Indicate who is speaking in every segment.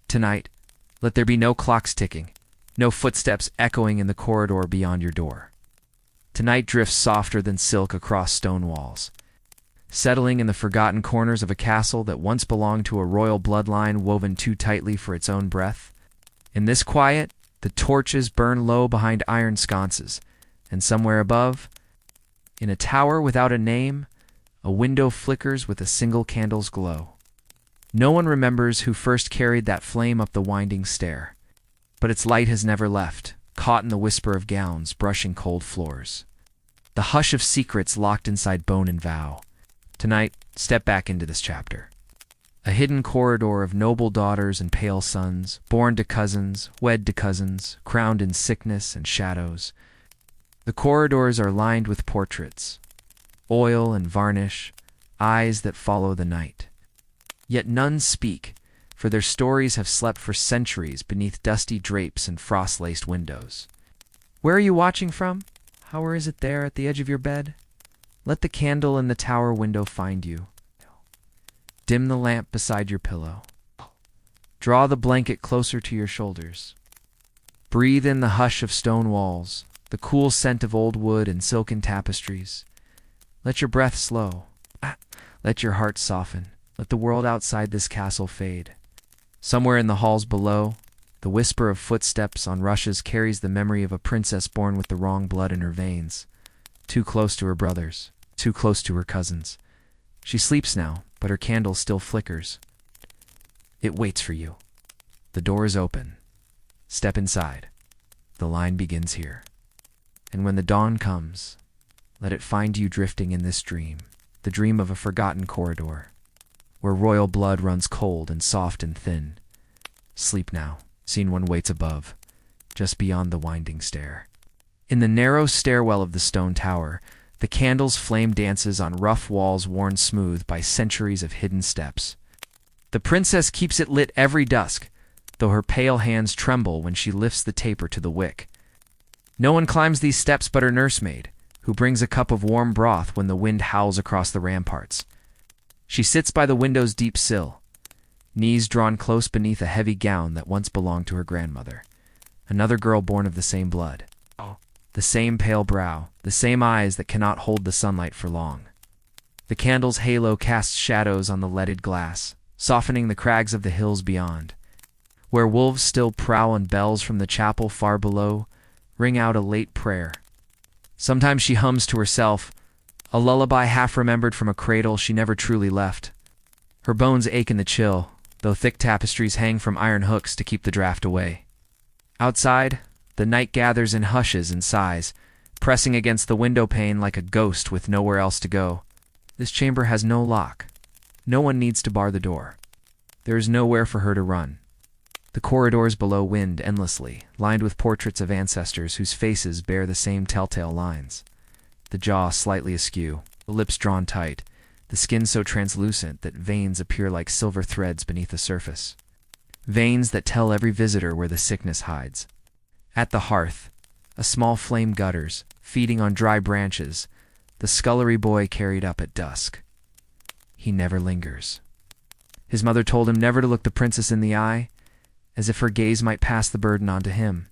Speaker 1: Tonight, let there be no clocks ticking, no footsteps echoing in the corridor beyond your door. Tonight drifts softer than silk across stone walls, settling in the forgotten corners of a castle that once belonged to a royal bloodline woven too tightly for its own breath. In this quiet, the torches burn low behind iron sconces, and somewhere above, in a tower without a name, a window flickers with a single candle's glow. No one remembers who first carried that flame up the winding stair, but its light has never left, caught in the whisper of gowns brushing cold floors. The hush of secrets locked inside bone and vow. Tonight, step back into this chapter. A hidden corridor of noble daughters and pale sons, born to cousins, wed to cousins, crowned in sickness and shadows. The corridors are lined with portraits, oil and varnish, eyes that follow the night. Yet none speak, for their stories have slept for centuries beneath dusty drapes and frost-laced windows. Where are you watching from? How is it there at the edge of your bed? Let the candle in the tower window find you. Dim the lamp beside your pillow. Draw the blanket closer to your shoulders. Breathe in the hush of stone walls, the cool scent of old wood and silken tapestries. Let your breath slow. Let your heart soften. Let the world outside this castle fade. Somewhere in the halls below, the whisper of footsteps on rushes carries the memory of a princess born with the wrong blood in her veins. Too close to her brothers, too close to her cousins. She sleeps now, but her candle still flickers. It waits for you. The door is open. Step inside. The line begins here. And when the dawn comes, let it find you drifting in this dream, the dream of a forgotten corridor, where royal blood runs cold and soft and thin. Sleep now. Scene one waits above, just beyond the winding stair. In the narrow stairwell of the stone tower, the candle's flame dances on rough walls worn smooth by centuries of hidden steps. The princess keeps it lit every dusk, though her pale hands tremble when she lifts the taper to the wick. No one climbs these steps but her nursemaid, who brings a cup of warm broth when the wind howls across the ramparts. She sits by the window's deep sill, knees drawn close beneath a heavy gown that once belonged to her grandmother, another girl born of the same blood. The same pale brow, the same eyes that cannot hold the sunlight for long. The candle's halo casts shadows on the leaded glass, softening the crags of the hills beyond. Where wolves still prowl and bells from the chapel far below ring out a late prayer. Sometimes she hums to herself, a lullaby half-remembered from a cradle she never truly left. Her bones ache in the chill, though thick tapestries hang from iron hooks to keep the draft away. Outside, the night gathers in hushes and sighs, pressing against the window pane like a ghost with nowhere else to go. This chamber has no lock. No one needs to bar the door. There is nowhere for her to run. The corridors below wind endlessly, lined with portraits of ancestors whose faces bear the same telltale lines. The jaw slightly askew, the lips drawn tight, the skin so translucent that veins appear like silver threads beneath the surface. Veins that tell every visitor where the sickness hides. At the hearth, a small flame gutters, feeding on dry branches, the scullery boy carried up at dusk. He never lingers. His mother told him never to look the princess in the eye, as if her gaze might pass the burden on to him.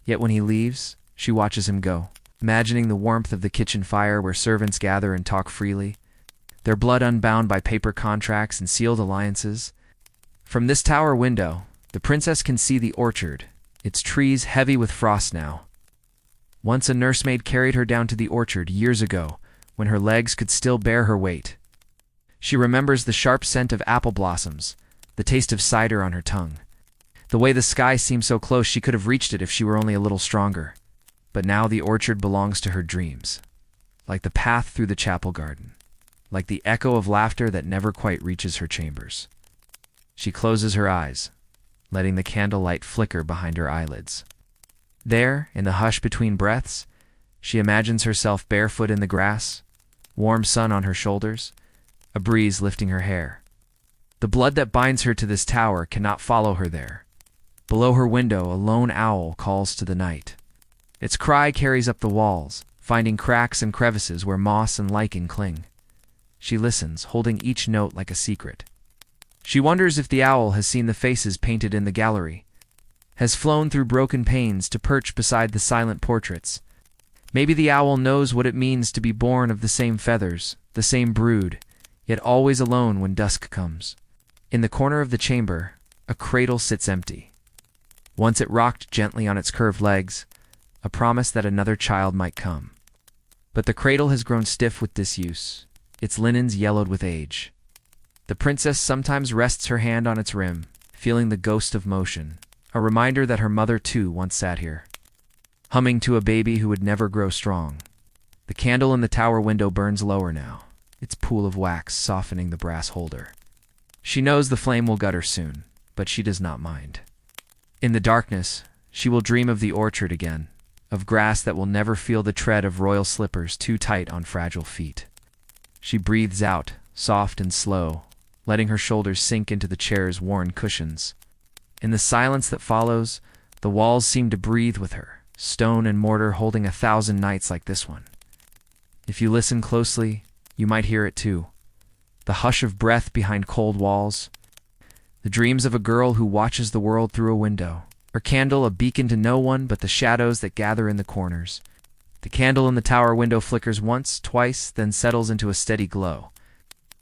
Speaker 1: Yet when he leaves, she watches him go, imagining the warmth of the kitchen fire where servants gather and talk freely, their blood unbound by paper contracts and sealed alliances. From this tower window, the princess can see the orchard, its trees heavy with frost now. Once a nursemaid carried her down to the orchard years ago, when her legs could still bear her weight. She remembers the sharp scent of apple blossoms, the taste of cider on her tongue. The way the sky seemed so close she could have reached it if she were only a little stronger. But now the orchard belongs to her dreams, like the path through the chapel garden, like the echo of laughter that never quite reaches her chambers. She closes her eyes, letting the candlelight flicker behind her eyelids. There, in the hush between breaths, she imagines herself barefoot in the grass, warm sun on her shoulders, a breeze lifting her hair. The blood that binds her to this tower cannot follow her there. Below her window, a lone owl calls to the night. Its cry carries up the walls, finding cracks and crevices where moss and lichen cling. She listens, holding each note like a secret. She wonders if the owl has seen the faces painted in the gallery, has flown through broken panes to perch beside the silent portraits. Maybe the owl knows what it means to be born of the same feathers, the same brood, yet always alone when dusk comes. In the corner of the chamber, a cradle sits empty. Once it rocked gently on its curved legs, a promise that another child might come. But the cradle has grown stiff with disuse, its linens yellowed with age. The princess sometimes rests her hand on its rim, feeling the ghost of motion, a reminder that her mother too once sat here, humming to a baby who would never grow strong. The candle in the tower window burns lower now, its pool of wax softening the brass holder. She knows the flame will gutter soon, but she does not mind. In the darkness, she will dream of the orchard again, of grass that will never feel the tread of royal slippers too tight on fragile feet. She breathes out, soft and slow, letting her shoulders sink into the chair's worn cushions. In the silence that follows, the walls seem to breathe with her, stone and mortar holding 1,000 nights like this one. If you listen closely, you might hear it too. The hush of breath behind cold walls, the dreams of a girl who watches the world through a window, her candle a beacon to no one but the shadows that gather in the corners. The candle in the tower window flickers once, twice, then settles into a steady glow.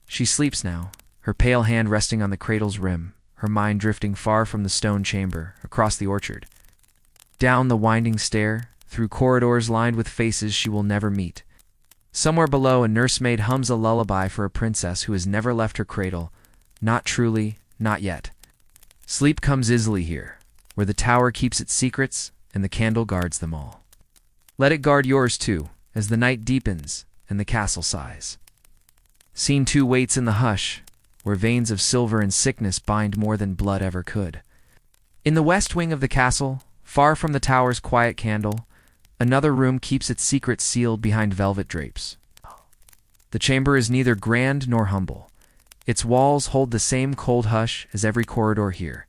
Speaker 1: She sleeps now, her pale hand resting on the cradle's rim, her mind drifting far from the stone chamber, across the orchard. Down the winding stair, through corridors lined with faces she will never meet. Somewhere below, a nursemaid hums a lullaby for a princess who has never left her cradle. Not truly, not yet. Sleep comes easily here, where the tower keeps its secrets and the candle guards them all. Let it guard yours too, as the night deepens and the castle sighs. Scene 2 waits in the hush, where veins of silver and sickness bind more than blood ever could. In the west wing of the castle, far from the tower's quiet candle, another room keeps its secret sealed behind velvet drapes. The chamber is neither grand nor humble. Its walls hold the same cold hush as every corridor here,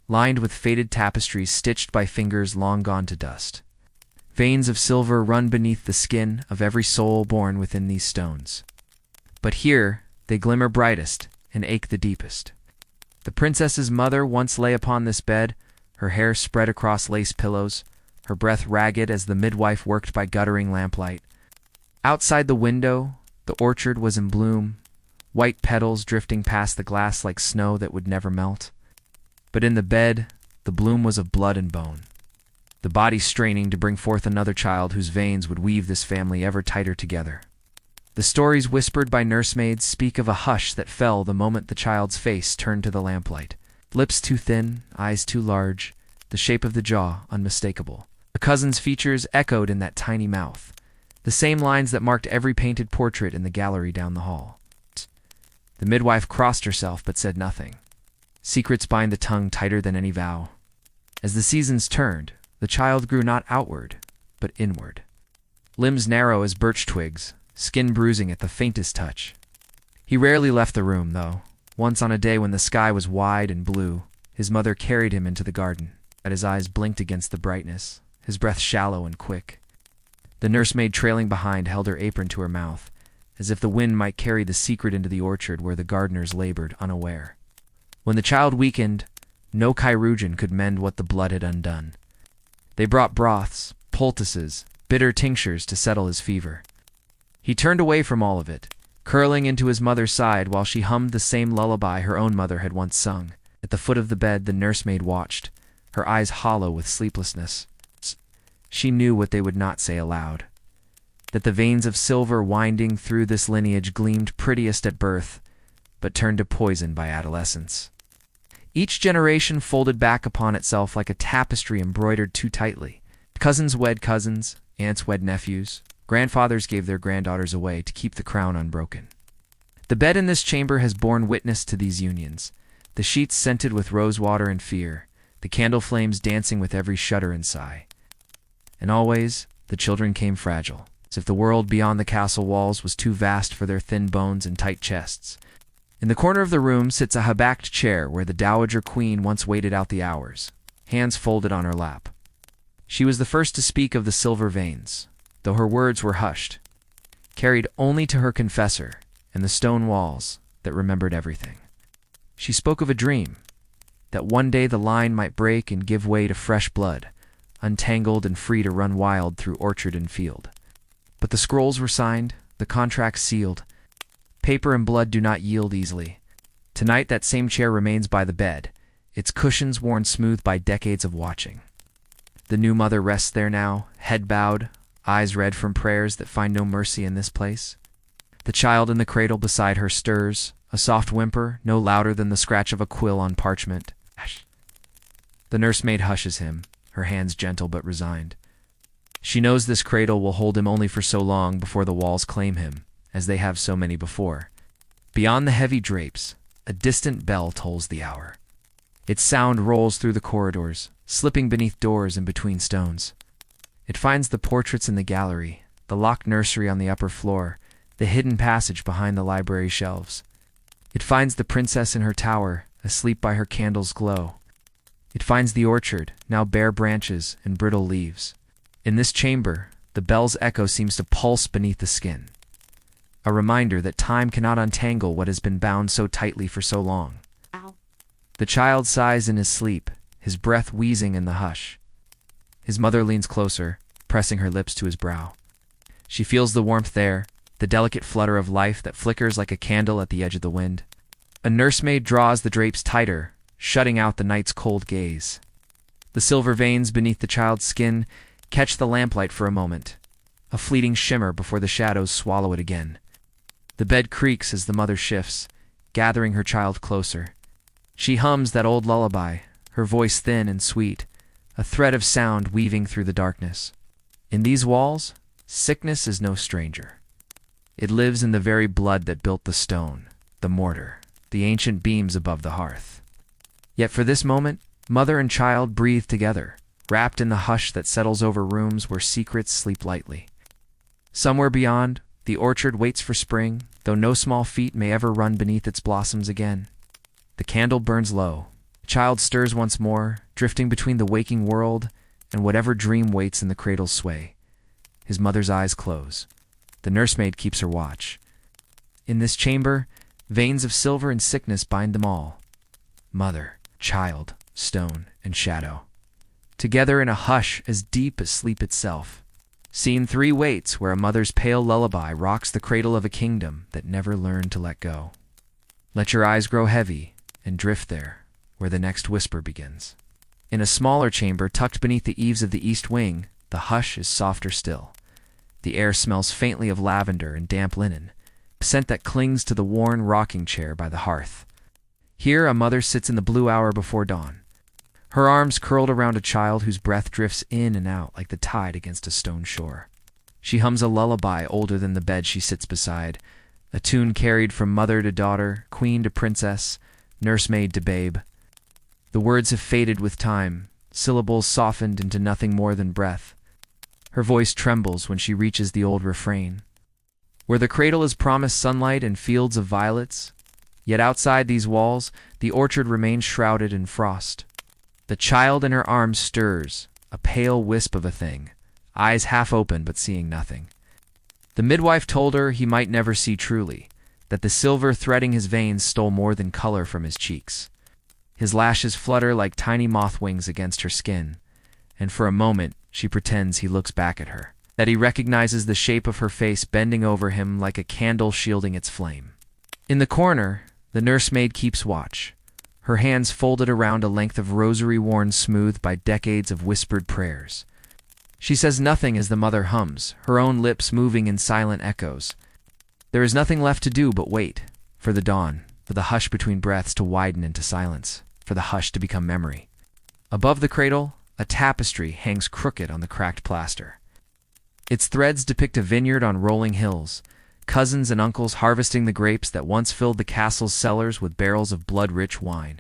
Speaker 1: lined with faded tapestries stitched by fingers long gone to dust. Veins of silver run beneath the skin of every soul born within these stones. But here they glimmer brightest and ache the deepest. The princess's mother once lay upon this bed, her hair spread across lace pillows, her breath ragged as the midwife worked by guttering lamplight. Outside the window, the orchard was in bloom, white petals drifting past the glass like snow that would never melt. But in the bed, the bloom was of blood and bone, the body straining to bring forth another child whose veins would weave this family ever tighter together. The stories whispered by nursemaids speak of a hush that fell the moment the child's face turned to the lamplight. Lips too thin, eyes too large, the shape of the jaw unmistakable. A cousin's features echoed in that tiny mouth, the same lines that marked every painted portrait in the gallery down the hall. The midwife crossed herself but said nothing. Secrets bind the tongue tighter than any vow. As the seasons turned, the child grew not outward, but inward. Limbs narrow as birch twigs, skin bruising at the faintest touch. He rarely left the room, though. Once on a day when the sky was wide and blue, his mother carried him into the garden. His eyes blinked against the brightness, his breath shallow and quick. The nursemaid trailing behind held her apron to her mouth, as if the wind might carry the secret into the orchard where the gardeners labored unaware. When the child weakened, no chirurgeon could mend what the blood had undone. They brought broths, poultices, bitter tinctures to settle his fever. He turned away from all of it, curling into his mother's side while she hummed the same lullaby her own mother had once sung. At the foot of the bed, the nursemaid watched, her eyes hollow with sleeplessness. She knew what they would not say aloud, that the veins of silver winding through this lineage gleamed prettiest at birth, but turned to poison by adolescence. Each generation folded back upon itself like a tapestry embroidered too tightly. Cousins wed cousins, aunts wed nephews, grandfathers gave their granddaughters away to keep the crown unbroken. The bed in this chamber has borne witness to these unions, the sheets scented with rosewater and fear, the candle flames dancing with every shudder and sigh. And always, the children came fragile, as if the world beyond the castle walls was too vast for their thin bones and tight chests. In the corner of the room sits a high-backed chair where the dowager queen once waited out the hours, hands folded on her lap. She was the first to speak of the silver veins, though her words were hushed, carried only to her confessor and the stone walls that remembered everything. She spoke of a dream, that one day the line might break and give way to fresh blood, untangled and free to run wild through orchard and field. But the scrolls were signed, the contracts sealed. Paper and blood do not yield easily. Tonight that same chair remains by the bed, its cushions worn smooth by decades of watching. The new mother rests there now, head bowed, eyes red from prayers that find no mercy in this place. The child in the cradle beside her stirs, a soft whimper, no louder than the scratch of a quill on parchment. The nursemaid hushes him, her hands gentle but resigned. She knows this cradle will hold him only for so long before the walls claim him, as they have so many before. Beyond the heavy drapes, a distant bell tolls the hour. Its sound rolls through the corridors, slipping beneath doors and between stones. It finds the portraits in the gallery, the locked nursery on the upper floor, the hidden passage behind the library shelves. It finds the princess in her tower, asleep by her candle's glow. It finds the orchard, now bare branches and brittle leaves. In this chamber, the bell's echo seems to pulse beneath the skin, a reminder that time cannot untangle what has been bound so tightly for so long.
Speaker 2: Ow.
Speaker 1: The child sighs in his sleep, his breath wheezing in the hush. His mother leans closer, pressing her lips to his brow. She feels the warmth there, the delicate flutter of life that flickers like a candle at the edge of the wind. A nursemaid draws the drapes tighter, shutting out the night's cold gaze. The silver veins beneath the child's skin catch the lamplight for a moment, a fleeting shimmer before the shadows swallow it again. The bed creaks as the mother shifts, gathering her child closer. She hums that old lullaby, her voice thin and sweet, a thread of sound weaving through the darkness. In these walls, sickness is no stranger. It lives in the very blood that built the stone, the mortar, the ancient beams above the hearth. Yet for this moment, mother and child breathe together, wrapped in the hush that settles over rooms where secrets sleep lightly. Somewhere beyond, the orchard waits for spring, though no small feet may ever run beneath its blossoms again. The candle burns low. The child stirs once more, drifting between the waking world and whatever dream waits in the cradle's sway. His mother's eyes close. The nursemaid keeps her watch. In this chamber, veins of silver and sickness bind them all. Mother, child, stone, and shadow. Together in a hush as deep as sleep itself. Scene 3 waits where a mother's pale lullaby rocks the cradle of a kingdom that never learned to let go. Let your eyes grow heavy and drift there, where the next whisper begins. In a smaller chamber tucked beneath the eaves of the east wing, the hush is softer still. The air smells faintly of lavender and damp linen, a scent that clings to the worn rocking chair by the hearth. Here a mother sits in the blue hour before dawn, her arms curled around a child whose breath drifts in and out like the tide against a stone shore. She hums a lullaby older than the bed she sits beside, a tune carried from mother to daughter, queen to princess, nursemaid to babe. The words have faded with time, syllables softened into nothing more than breath. Her voice trembles when she reaches the old refrain. Where the cradle is promised sunlight and fields of violets, yet outside these walls, the orchard remains shrouded in frost. The child in her arms stirs, a pale wisp of a thing, eyes half open but seeing nothing. The midwife told her he might never see truly, that the silver threading his veins stole more than color from his cheeks. His lashes flutter like tiny moth wings against her skin, and for a moment she pretends he looks back at her, that he recognizes the shape of her face bending over him like a candle shielding its flame. In the corner, the nursemaid keeps watch, her hands folded around a length of rosary worn smooth by decades of whispered prayers. She says nothing as the mother hums, her own lips moving in silent echoes. There is nothing left to do but wait, for the dawn, for the hush between breaths to widen into silence, for the hush to become memory. Above the cradle, a tapestry hangs crooked on the cracked plaster. Its threads depict a vineyard on rolling hills, cousins and uncles harvesting the grapes that once filled the castle's cellars with barrels of blood-rich wine.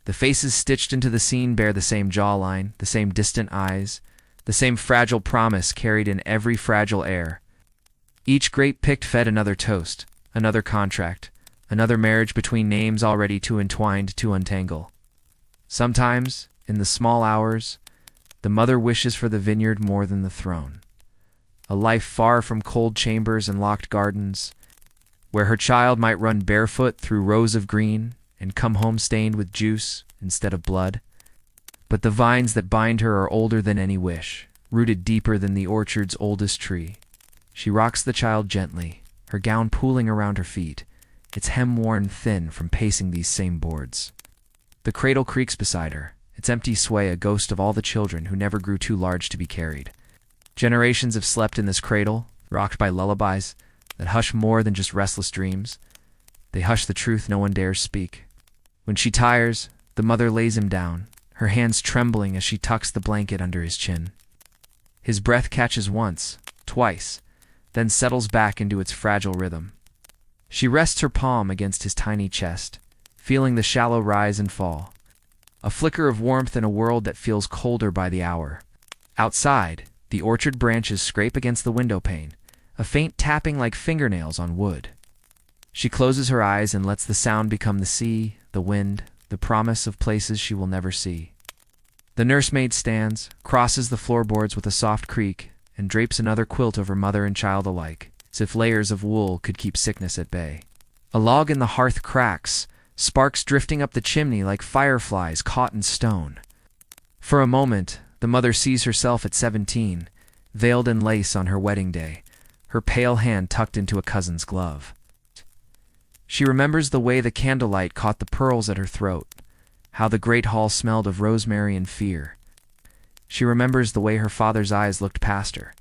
Speaker 1: The faces stitched into the scene bear the same jawline, the same distant eyes, the same fragile promise carried in every fragile air. Each grape picked fed another toast, another contract, another marriage between names already too entwined to untangle. Sometimes, in the small hours, the mother wishes for the vineyard more than the throne. A life far from cold chambers and locked gardens, where her child might run barefoot through rows of green and come home stained with juice instead of blood. But the vines that bind her are older than any wish, rooted deeper than the orchard's oldest tree. She rocks the child gently, her gown pooling around her feet, its hem worn thin from pacing these same boards. The cradle creaks beside her, its empty sway a ghost of all the children who never grew too large to be carried. Generations have slept in this cradle, rocked by lullabies that hush more than just restless dreams. They hush the truth no one dares speak. When she tires, the mother lays him down, her hands trembling as she tucks the blanket under his chin. His breath catches once, twice, then settles back into its fragile rhythm. She rests her palm against his tiny chest, feeling the shallow rise and fall. A flicker of warmth in a world that feels colder by the hour. Outside, the orchard branches scrape against the window pane, a faint tapping like fingernails on wood. She closes her eyes and lets the sound become the sea, the wind, the promise of places she will never see. The nursemaid stands, crosses the floorboards with a soft creak, and drapes another quilt over mother and child alike, as if layers of wool could keep sickness at bay. A log in the hearth cracks, sparks drifting up the chimney like fireflies caught in stone. For a moment, the mother sees herself at 17, veiled in lace on her wedding day, her pale hand tucked into a cousin's glove. She remembers the way the candlelight caught the pearls at her throat, how the great hall smelled of rosemary and fear. She remembers the way her father's eyes looked past her,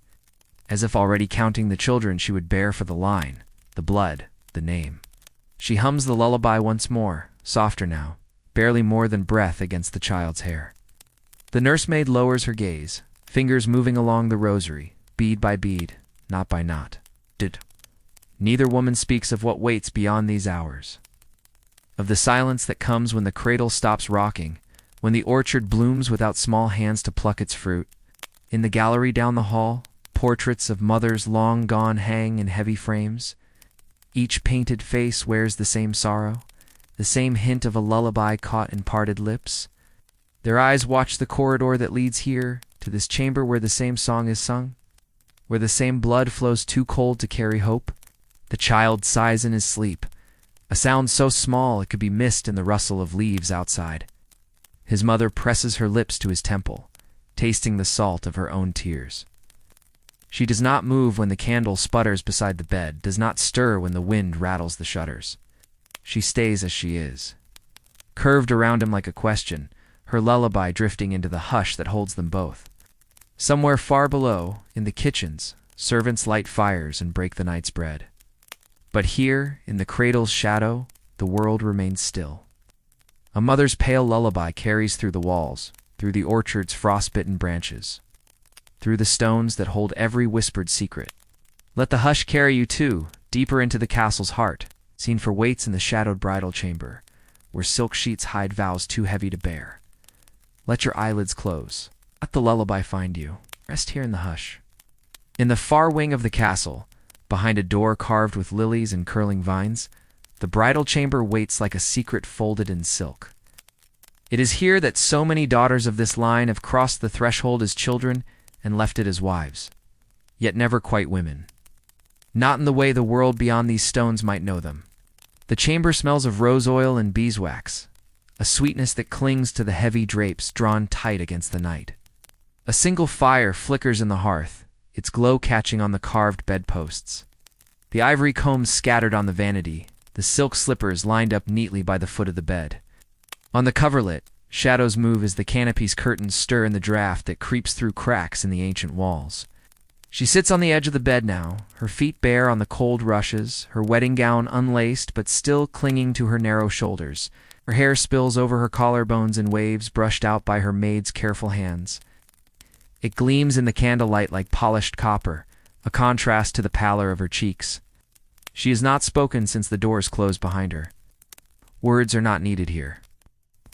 Speaker 1: as if already counting the children she would bear for the line, the blood, the name. She hums the lullaby once more, softer now, barely more than breath against the child's hair. The nursemaid lowers her gaze, fingers moving along the rosary, bead by bead, knot by knot. Neither woman speaks of what waits beyond these hours. Of the silence that comes when the cradle stops rocking, when the orchard blooms without small hands to pluck its fruit. In the gallery down the hall, portraits of mothers long gone hang in heavy frames. Each painted face wears the same sorrow, the same hint of a lullaby caught in parted lips. Their eyes watch the corridor that leads here, to this chamber where the same song is sung, where the same blood flows too cold to carry hope. The child sighs in his sleep, a sound so small it could be missed in the rustle of leaves outside. His mother presses her lips to his temple, tasting the salt of her own tears. She does not move when the candle sputters beside the bed, does not stir when the wind rattles the shutters. She stays as she is, curved around him like a question, her lullaby drifting into the hush that holds them both. Somewhere far below, in the kitchens, servants light fires and break the night's bread. But here, in the cradle's shadow, the world remains still. A mother's pale lullaby carries through the walls, through the orchard's frost-bitten branches, through the stones that hold every whispered secret. Let the hush carry you too, deeper into the castle's heart, seen for waits in the shadowed bridal chamber, where silk sheets hide vows too heavy to bear. Let your eyelids close. Let the lullaby find you. Rest here in the hush. In the far wing of the castle, behind a door carved with lilies and curling vines, the bridal chamber waits like a secret folded in silk. It is here that so many daughters of this line have crossed the threshold as children and left it as wives, yet never quite women. Not in the way the world beyond these stones might know them. The chamber smells of rose oil and beeswax, a sweetness that clings to the heavy drapes drawn tight against the night. A single fire flickers in the hearth, its glow catching on the carved bedposts. The ivory combs scattered on the vanity, the silk slippers lined up neatly by the foot of the bed. On the coverlet, shadows move as the canopy's curtains stir in the draft that creeps through cracks in the ancient walls. She sits on the edge of the bed now, her feet bare on the cold rushes, her wedding gown unlaced but still clinging to her narrow shoulders. Her hair spills over her collarbones in waves brushed out by her maid's careful hands. It gleams in the candlelight like polished copper, a contrast to the pallor of her cheeks. She has not spoken since the doors closed behind her. Words are not needed here.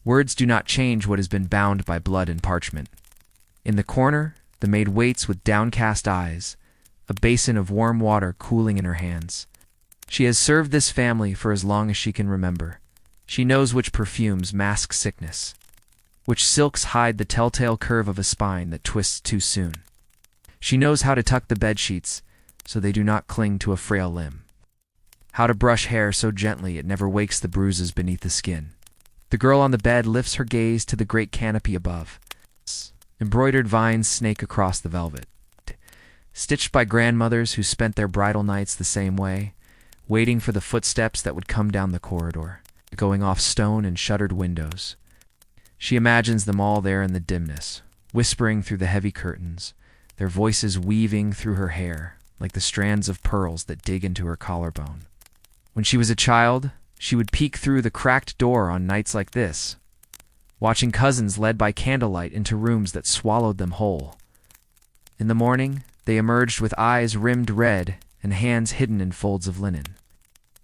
Speaker 1: Words do not change what has been bound by blood and parchment. In the corner, the maid waits with downcast eyes, a basin of warm water cooling in her hands. She has served this family for as long as she can remember. She knows which perfumes mask sickness, which silks hide the telltale curve of a spine that twists too soon. She knows how to tuck the bedsheets so they do not cling to a frail limb, how to brush hair so gently it never wakes the bruises beneath the skin. The girl on the bed lifts her gaze to the great canopy above. Embroidered vines snake across the velvet, stitched by grandmothers who spent their bridal nights the same way, waiting for the footsteps that would come down the corridor, going off stone and shuttered windows. She imagines them all there in the dimness, whispering through the heavy curtains, their voices weaving through her hair like the strands of pearls that dig into her collarbone. When she was a child, she would peek through the cracked door on nights like this, watching cousins led by candlelight into rooms that swallowed them whole. In the morning, they emerged with eyes rimmed red and hands hidden in folds of linen.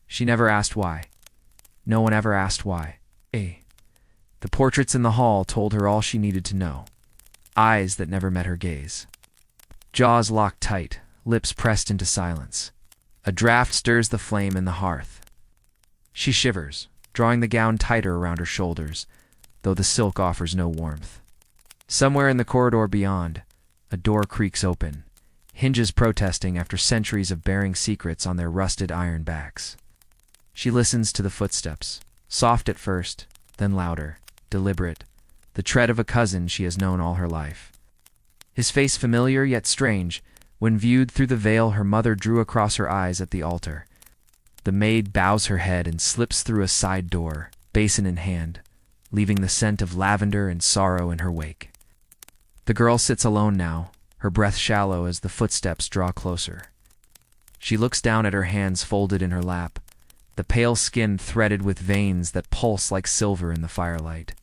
Speaker 1: She never asked why. No one ever asked why. The portraits in the hall told her all she needed to know. Eyes that never met her gaze. Jaws locked tight, lips pressed into silence. A draft stirs the flame in the hearth. She shivers, drawing the gown tighter around her shoulders, though the silk offers no warmth. Somewhere in the corridor beyond, a door creaks open, hinges protesting after centuries of bearing secrets on their rusted iron backs. She listens to the footsteps, soft at first, then louder, deliberate, the tread of a cousin she has known all her life. His face familiar yet strange, when viewed through the veil her mother drew across her eyes at the altar. The maid bows her head and slips through a side door, basin in hand, leaving the scent of lavender and sorrow in her wake. The girl sits alone now, her breath shallow as the footsteps draw closer. She looks down at her hands folded in her lap, the pale skin threaded with veins that pulse like silver in the firelight.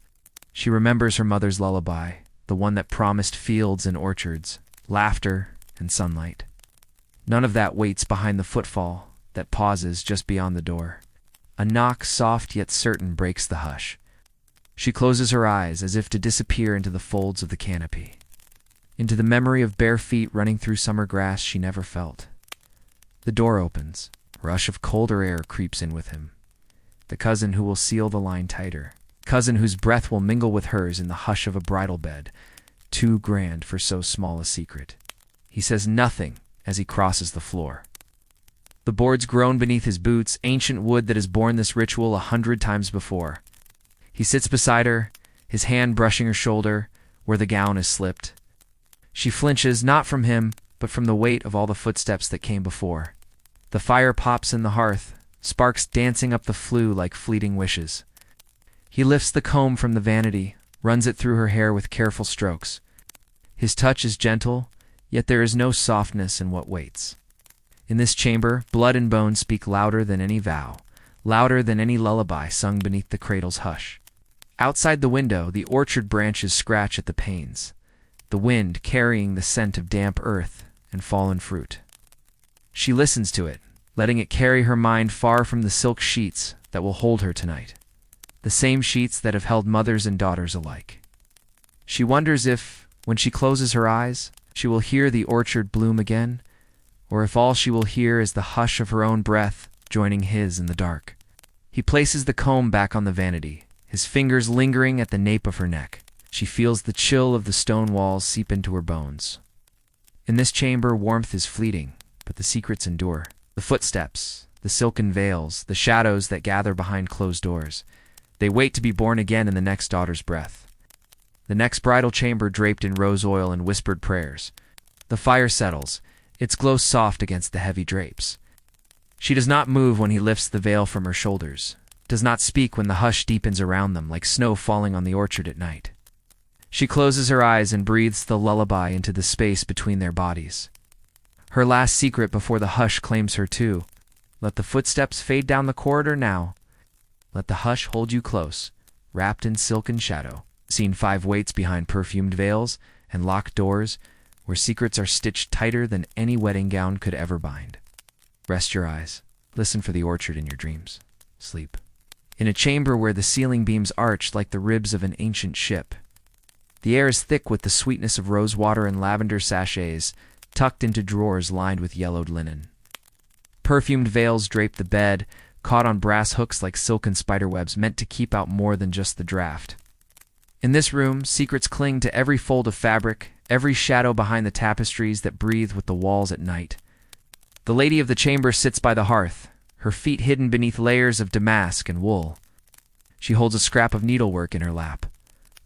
Speaker 1: She remembers her mother's lullaby, the one that promised fields and orchards, laughter and sunlight. None of that waits behind the footfall that pauses just beyond the door. A knock, soft yet certain, breaks the hush. She closes her eyes as if to disappear into the folds of the canopy, into the memory of bare feet running through summer grass she never felt. The door opens. A rush of colder air creeps in with him. The cousin who will seal the line tighter. Cousin whose breath will mingle with hers in the hush of a bridal bed, too grand for so small a secret. He says nothing as he crosses the floor. The boards groan beneath his boots, ancient wood that has borne this ritual 100 times before. He sits beside her, his hand brushing her shoulder, where the gown is slipped. She flinches, not from him, but from the weight of all the footsteps that came before. The fire pops in the hearth, sparks dancing up the flue like fleeting wishes. He lifts the comb from the vanity, runs it through her hair with careful strokes. His touch is gentle, yet there is no softness in what waits. In this chamber, blood and bone speak louder than any vow, louder than any lullaby sung beneath the cradle's hush. Outside the window, the orchard branches scratch at the panes, the wind carrying the scent of damp earth and fallen fruit. She listens to it, letting it carry her mind far from the silk sheets that will hold her tonight, the same sheets that have held mothers and daughters alike. She wonders if, when she closes her eyes, she will hear the orchard bloom again, or if all she will hear is the hush of her own breath joining his in the dark. He places the comb back on the vanity, his fingers lingering at the nape of her neck. She feels the chill of the stone walls seep into her bones. In this chamber, warmth is fleeting, but the secrets endure. The footsteps, the silken veils, the shadows that gather behind closed doors. They wait to be born again in the next daughter's breath. The next bridal chamber draped in rose oil and whispered prayers. The fire settles, its glow soft against the heavy drapes. She does not move when he lifts the veil from her shoulders, does not speak when the hush deepens around them like snow falling on the orchard at night. She closes her eyes and breathes the lullaby into the space between their bodies. Her last secret before the hush claims her too. Let the footsteps fade down the corridor now. Let the hush hold you close, wrapped in silken shadow. Scene 5 waits behind perfumed veils and locked doors, where secrets are stitched tighter than any wedding gown could ever bind. Rest your eyes. Listen for the orchard in your dreams. Sleep. In a chamber where the ceiling beams arch like the ribs of an ancient ship. The air is thick with the sweetness of rose water and lavender sachets, tucked into drawers lined with yellowed linen. Perfumed veils drape the bed, caught on brass hooks like silken spiderwebs meant to keep out more than just the draft. In this room, secrets cling to every fold of fabric, every shadow behind the tapestries that breathe with the walls at night. The lady of the chamber sits by the hearth, her feet hidden beneath layers of damask and wool. She holds a scrap of needlework in her lap,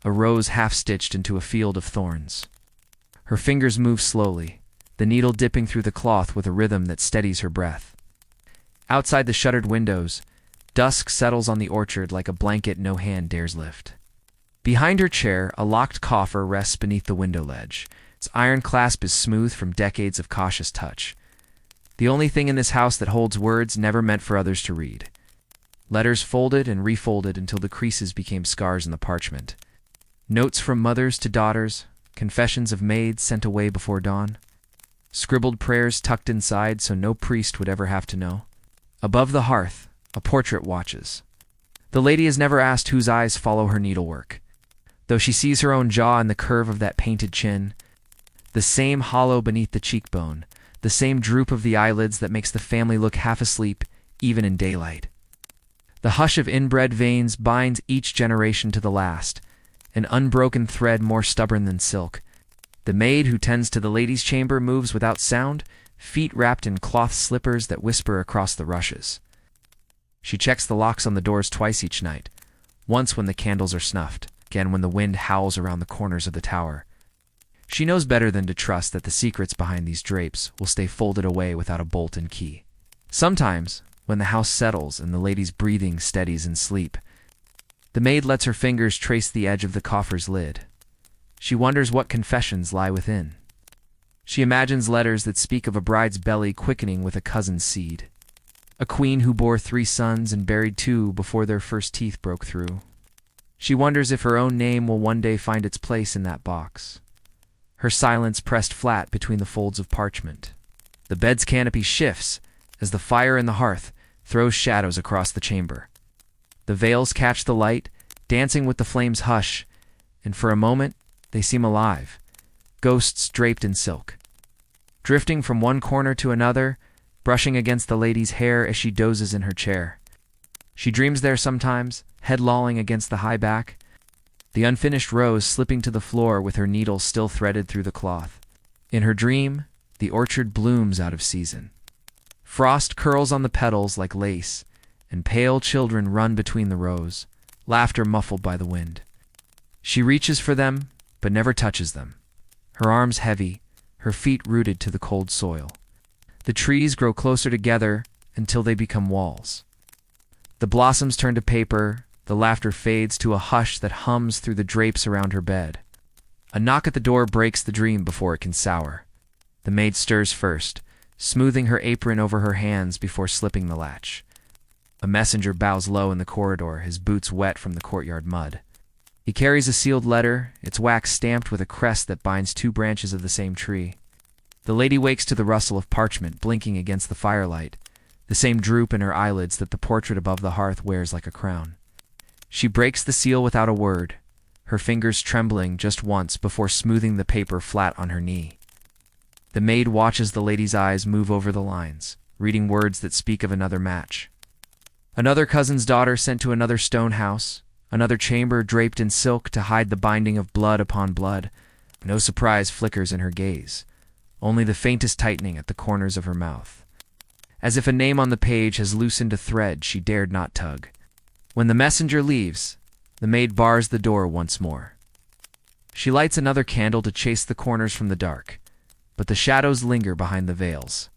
Speaker 1: a rose half-stitched into a field of thorns. Her fingers move slowly, the needle dipping through the cloth with a rhythm that steadies her breath. Outside the shuttered windows, dusk settles on the orchard like a blanket no hand dares lift. Behind her chair, a locked coffer rests beneath the window ledge. Its iron clasp is smooth from decades of cautious touch. The only thing in this house that holds words never meant for others to read. Letters folded and refolded until the creases became scars in the parchment. Notes from mothers to daughters, confessions of maids sent away before dawn. Scribbled prayers tucked inside so no priest would ever have to know. Above the hearth, a portrait watches. The lady has never asked whose eyes follow her needlework. Though she sees her own jaw in the curve of that painted chin, the same hollow beneath the cheekbone, the same droop of the eyelids that makes the family look half asleep, even in daylight. The hush of inbred veins binds each generation to the last, an unbroken thread more stubborn than silk. The maid who tends to the lady's chamber moves without sound, feet wrapped in cloth slippers that whisper across the rushes. She checks the locks on the doors twice each night, once when the candles are snuffed, again when the wind howls around the corners of the tower. She knows better than to trust that the secrets behind these drapes will stay folded away without a bolt and key. Sometimes, when the house settles and the lady's breathing steadies in sleep, the maid lets her fingers trace the edge of the coffer's lid. She wonders what confessions lie within. She imagines letters that speak of a bride's belly quickening with a cousin's seed, a queen who bore 3 sons and buried 2 before their first teeth broke through. She wonders if her own name will one day find its place in that box, her silence pressed flat between the folds of parchment. The bed's canopy shifts as the fire in the hearth throws shadows across the chamber. The veils catch the light, dancing with the flame's hush, and for a moment they seem alive, ghosts draped in silk. Drifting from one corner to another, brushing against the lady's hair as she dozes in her chair. She dreams there sometimes, head lolling against the high back, the unfinished rose slipping to the floor with her needle still threaded through the cloth. In her dream, the orchard blooms out of season. Frost curls on the petals like lace, and pale children run between the rows, laughter muffled by the wind. She reaches for them, but never touches them, her arms heavy, her feet rooted to the cold soil. The trees grow closer together until they become walls. The blossoms turn to paper, the laughter fades to a hush that hums through the drapes around her bed. A knock at the door breaks the dream before it can sour. The maid stirs first, smoothing her apron over her hands before slipping the latch. A messenger bows low in the corridor, his boots wet from the courtyard mud. He carries a sealed letter, its wax stamped with a crest that binds 2 branches of the same tree. The lady wakes to the rustle of parchment blinking against the firelight, the same droop in her eyelids that the portrait above the hearth wears like a crown. She breaks the seal without a word, her fingers trembling just once before smoothing the paper flat on her knee. The maid watches the lady's eyes move over the lines, reading words that speak of another match. Another cousin's daughter sent to another stone house, another chamber draped in silk to hide the binding of blood upon blood. No surprise flickers in her gaze, only the faintest tightening at the corners of her mouth. As if a name on the page has loosened a thread she dared not tug. When the messenger leaves, the maid bars the door once more. She lights another candle to chase the corners from the dark, but the shadows linger behind the veils.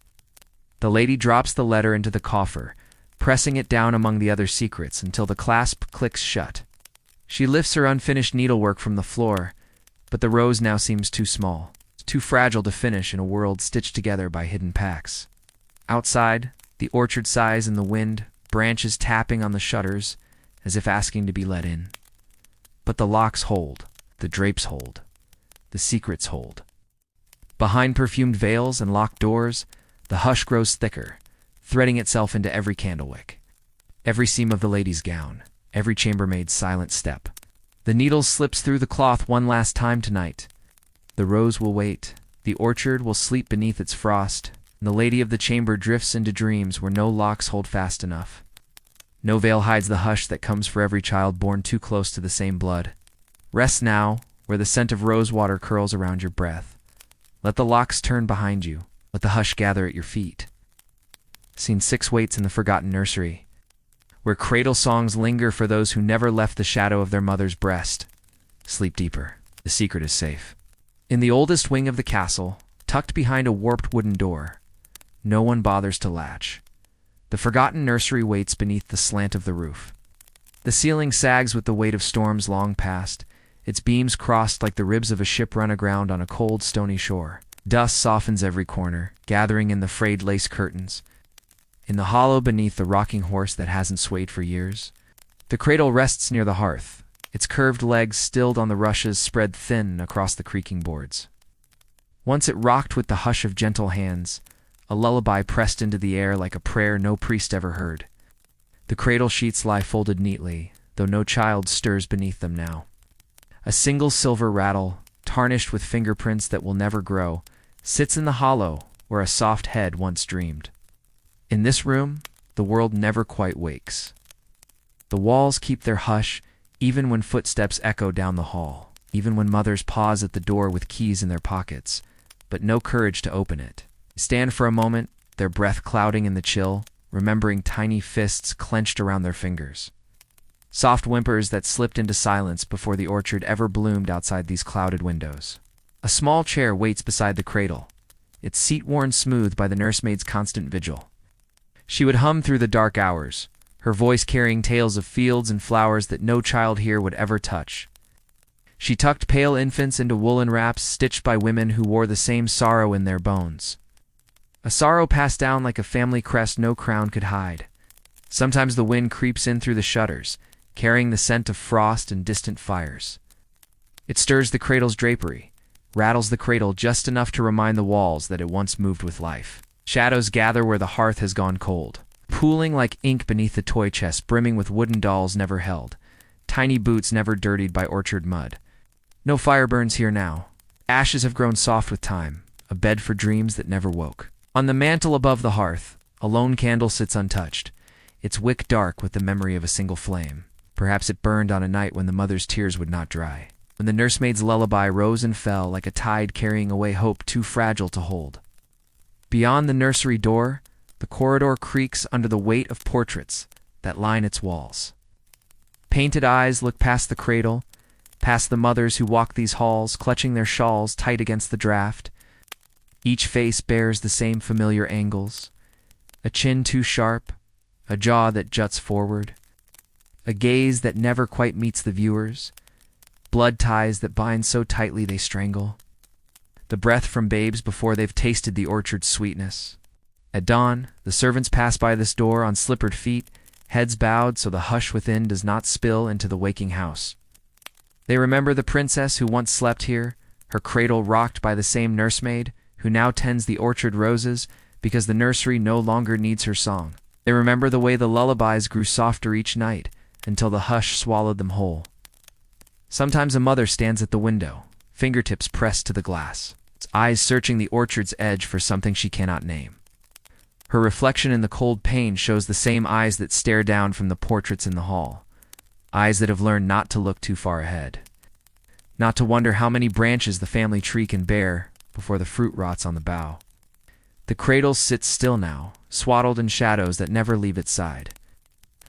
Speaker 1: The lady drops the letter into the coffer, pressing it down among the other secrets until the clasp clicks shut. She lifts her unfinished needlework from the floor, but the rose now seems too small, too fragile to finish in a world stitched together by hidden packs. Outside, the orchard sighs in the wind, branches tapping on the shutters, as if asking to be let in. But the locks hold, the drapes hold, the secrets hold. Behind perfumed veils and locked doors, the hush grows thicker, threading itself into every candlewick, every seam of the lady's gown, every chambermaid's silent step. The needle slips through the cloth one last time tonight. The rose will wait, the orchard will sleep beneath its frost, and the lady of the chamber drifts into dreams where no locks hold fast enough. No veil hides the hush that comes for every child born too close to the same blood. Rest now, where the scent of rosewater curls around your breath. Let the locks turn behind you, let the hush gather at your feet. Scene 6 waits in the forgotten nursery. where cradle songs linger for those who never left the shadow of their mother's breast. Sleep deeper. The secret is safe. In the oldest wing of the castle, tucked behind a warped wooden door, no one bothers to latch. The forgotten nursery waits beneath the slant of the roof. The ceiling sags with the weight of storms long past, its beams crossed like the ribs of a ship run aground on a cold, stony shore. Dust softens every corner, gathering in the frayed lace curtains. In the hollow beneath the rocking horse that hasn't swayed for years, the cradle rests near the hearth, its curved legs stilled on the rushes spread thin across the creaking boards. Once it rocked with the hush of gentle hands, a lullaby pressed into the air like a prayer no priest ever heard. The cradle sheets lie folded neatly, though no child stirs beneath them now. A single silver rattle, tarnished with fingerprints that will never grow, sits in the hollow where a soft head once dreamed. In this room, the world never quite wakes. The walls keep their hush even when footsteps echo down the hall, even when mothers pause at the door with keys in their pockets, but no courage to open it. Stand for a moment, their breath clouding in the chill, remembering tiny fists clenched around their fingers. Soft whimpers that slipped into silence before the orchard ever bloomed outside these clouded windows. A small chair waits beside the cradle, its seat worn smooth by the nursemaid's constant vigil. She would hum through the dark hours, her voice carrying tales of fields and flowers that no child here would ever touch. She tucked pale infants into woolen wraps stitched by women who wore the same sorrow in their bones. A sorrow passed down like a family crest no crown could hide. Sometimes the wind creeps in through the shutters, carrying the scent of frost and distant fires. It stirs the cradle's drapery, rattles the cradle just enough to remind the walls that it once moved with life. Shadows gather where the hearth has gone cold, pooling like ink beneath the toy chest brimming with wooden dolls never held, tiny boots never dirtied by orchard mud. No fire burns here now. Ashes have grown soft with time, a bed for dreams that never woke. On the mantel above the hearth, a lone candle sits untouched, its wick dark with the memory of a single flame. Perhaps it burned on a night when the mother's tears would not dry, when the nursemaid's lullaby rose and fell like a tide carrying away hope too fragile to hold. Beyond the nursery door, the corridor creaks under the weight of portraits that line its walls. Painted eyes look past the cradle, past the mothers who walk these halls, clutching their shawls tight against the draft. Each face bears the same familiar angles, a chin too sharp, a jaw that juts forward, a gaze that never quite meets the viewer's, blood ties that bind so tightly they strangle, the breath from babes before they've tasted the orchard's sweetness. At dawn, the servants pass by this door on slippered feet, heads bowed so the hush within does not spill into the waking house. They remember the princess who once slept here, her cradle rocked by the same nursemaid, who now tends the orchard roses because the nursery no longer needs her song. They remember the way the lullabies grew softer each night, until the hush swallowed them whole. Sometimes a mother stands at the window, fingertips pressed to the glass, its eyes searching the orchard's edge for something she cannot name. Her reflection in the cold pane shows the same eyes that stare down from the portraits in the hall, eyes that have learned not to look too far ahead, not to wonder how many branches the family tree can bear before the fruit rots on the bough. The cradle sits still now, swaddled in shadows that never leave its side.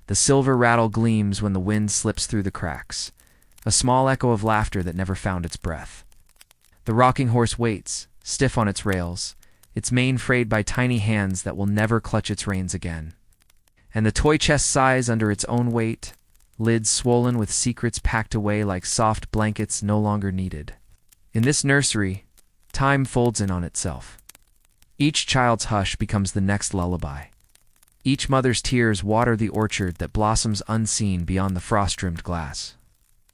Speaker 1: The silver rattle gleams when the wind slips through the cracks, a small echo of laughter that never found its breath. The rocking horse waits, stiff on its rails, its mane frayed by tiny hands that will never clutch its reins again. And the toy chest sighs under its own weight, lids swollen with secrets packed away like soft blankets no longer needed. In this nursery, time folds in on itself. Each child's hush becomes the next lullaby. Each mother's tears water the orchard that blossoms unseen beyond the frost-rimmed glass.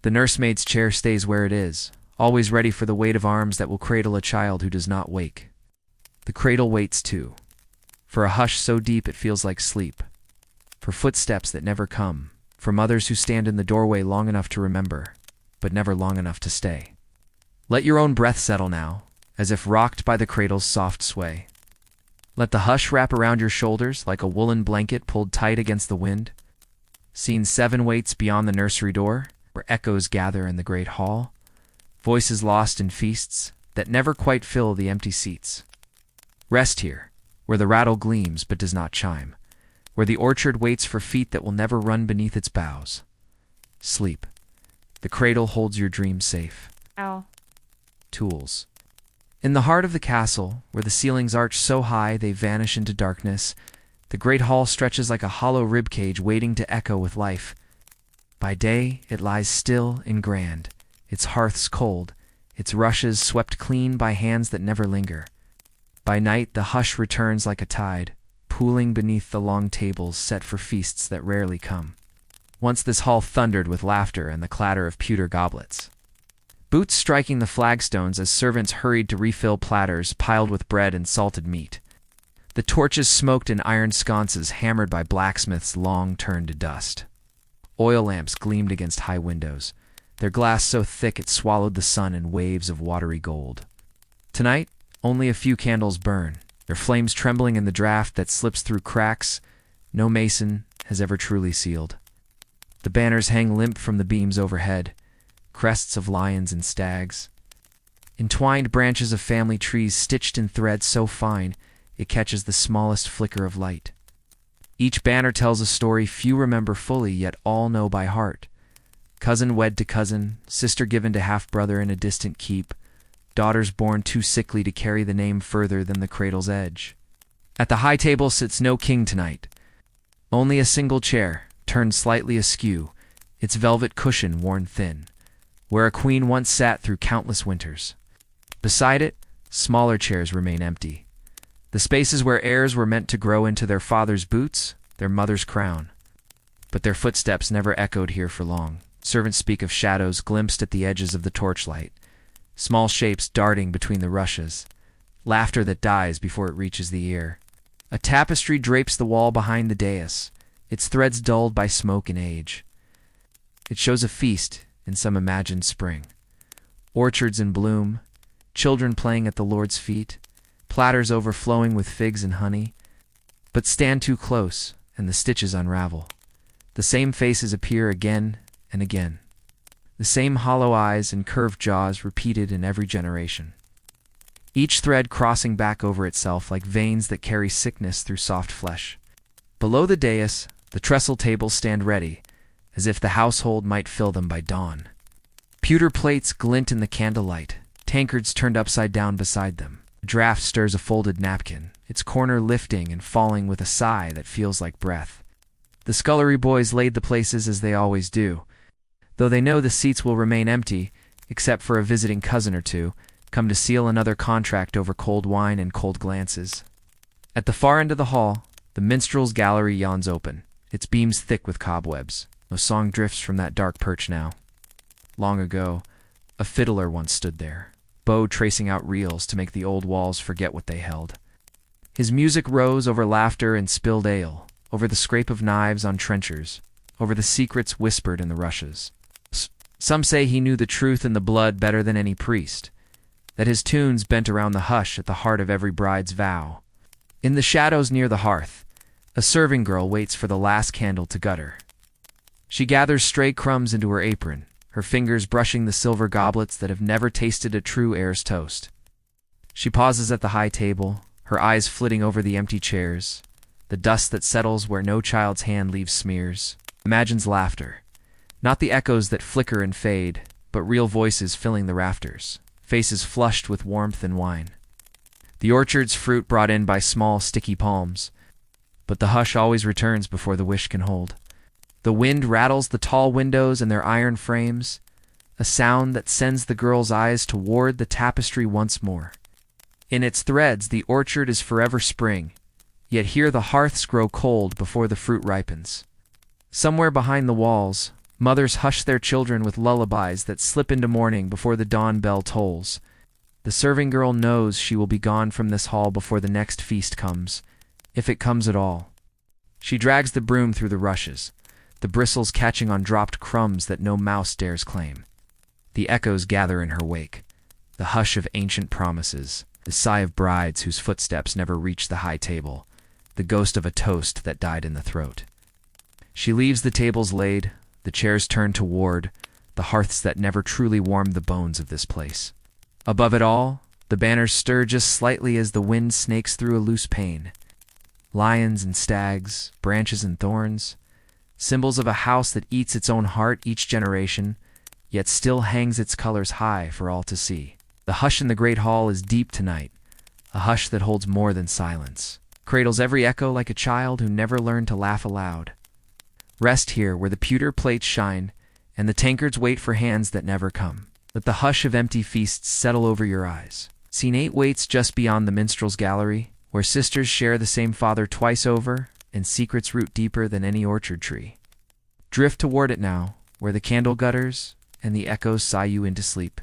Speaker 1: The nursemaid's chair stays where it is, always ready for the weight of arms that will cradle a child who does not wake. The cradle waits too, for a hush so deep it feels like sleep, for footsteps that never come, for mothers who stand in the doorway long enough to remember, but never long enough to stay. Let your own breath settle now, as if rocked by the cradle's soft sway. Let the hush wrap around your shoulders like a woolen blanket pulled tight against the wind. Scene 7 waits beyond the nursery door, where echoes gather in the great hall, voices lost in feasts that never quite fill the empty seats. Rest here, where the rattle gleams but does not chime, where the orchard waits for feet that will never run beneath its boughs. Sleep. The cradle holds your dreams safe.
Speaker 2: Ow.
Speaker 1: Tools. In the heart of the castle, where the ceilings arch so high they vanish into darkness, the great hall stretches like a hollow ribcage waiting to echo with life. By day, it lies still and grand, its hearths cold, its rushes swept clean by hands that never linger. By night, the hush returns like a tide, pooling beneath the long tables set for feasts that rarely come. Once this hall thundered with laughter and the clatter of pewter goblets. Boots striking the flagstones as servants hurried to refill platters piled with bread and salted meat. The torches smoked in iron sconces hammered by blacksmiths long turned to dust. Oil lamps gleamed against high windows, their glass so thick it swallowed the sun in waves of watery gold. Tonight, only a few candles burn, their flames trembling in the draught that slips through cracks no mason has ever truly sealed. The banners hang limp from the beams overhead, crests of lions and stags. Entwined branches of family trees stitched in threads so fine it catches the smallest flicker of light. Each banner tells a story few remember fully, yet all know by heart. Cousin wed to cousin, sister given to half-brother in a distant keep, daughters born too sickly to carry the name further than the cradle's edge. At the high table sits no king tonight. Only a single chair, turned slightly askew, its velvet cushion worn thin, where a queen once sat through countless winters. Beside it, smaller chairs remain empty. The spaces where heirs were meant to grow into their father's boots, their mother's crown. But their footsteps never echoed here for long. Servants speak of shadows glimpsed at the edges of the torchlight, small shapes darting between the rushes, laughter that dies before it reaches the ear. A tapestry drapes the wall behind the dais, its threads dulled by smoke and age. It shows a feast in some imagined spring. Orchards in bloom, children playing at the Lord's feet, platters overflowing with figs and honey. But stand too close, and the stitches unravel. The same faces appear again and again. The same hollow eyes and curved jaws repeated in every generation. Each thread crossing back over itself like veins that carry sickness through soft flesh. Below the dais, the trestle tables stand ready, as if the household might fill them by dawn. Pewter plates glint in the candlelight, tankards turned upside down beside them. A draught stirs a folded napkin, its corner lifting and falling with a sigh that feels like breath. The scullery boys laid the places as they always do, though they know the seats will remain empty, except for a visiting cousin or two, come to seal another contract over cold wine and cold glances. At the far end of the hall, the minstrel's gallery yawns open, its beams thick with cobwebs. No song drifts from that dark perch now. Long ago, a fiddler once stood there, bow tracing out reels to make the old walls forget what they held. His music rose over laughter and spilled ale, over the scrape of knives on trenchers, over the secrets whispered in the rushes. Some say he knew the truth and the blood better than any priest, that his tunes bent around the hush at the heart of every bride's vow. In the shadows near the hearth, a serving girl waits for the last candle to gutter. She gathers stray crumbs into her apron, her fingers brushing the silver goblets that have never tasted a true heir's toast. She pauses at the high table, her eyes flitting over the empty chairs, the dust that settles where no child's hand leaves smears, imagines laughter. Not the echoes that flicker and fade, but real voices filling the rafters, faces flushed with warmth and wine. The orchard's fruit brought in by small, sticky palms, but the hush always returns before the wish can hold. The wind rattles the tall windows and their iron frames, a sound that sends the girl's eyes toward the tapestry once more. In its threads, the orchard is forever spring, yet here the hearths grow cold before the fruit ripens. Somewhere behind the walls, mothers hush their children with lullabies that slip into morning before the dawn bell tolls. The serving girl knows she will be gone from this hall before the next feast comes, if it comes at all. She drags the broom through the rushes, the bristles catching on dropped crumbs that no mouse dares claim. The echoes gather in her wake, the hush of ancient promises, the sigh of brides whose footsteps never reach the high table, the ghost of a toast that died in the throat. She leaves the tables laid, the chairs turned toward, the hearths that never truly warmed the bones of this place. Above it all, the banners stir just slightly as the wind snakes through a loose pane. lions and stags, branches and thorns, symbols of a house that eats its own heart each generation, yet still hangs its colors high for all to see. The hush in the great hall is deep tonight, a hush that holds more than silence, cradles every echo like a child who never learned to laugh aloud. Rest here where the pewter plates shine, and the tankards wait for hands that never come. Let the hush of empty feasts settle over your eyes. Scene 8 waits just beyond the minstrel's gallery, where sisters share the same father twice over, and secrets root deeper than any orchard tree. Drift toward it now, where the candle gutters and the echoes sigh you into sleep.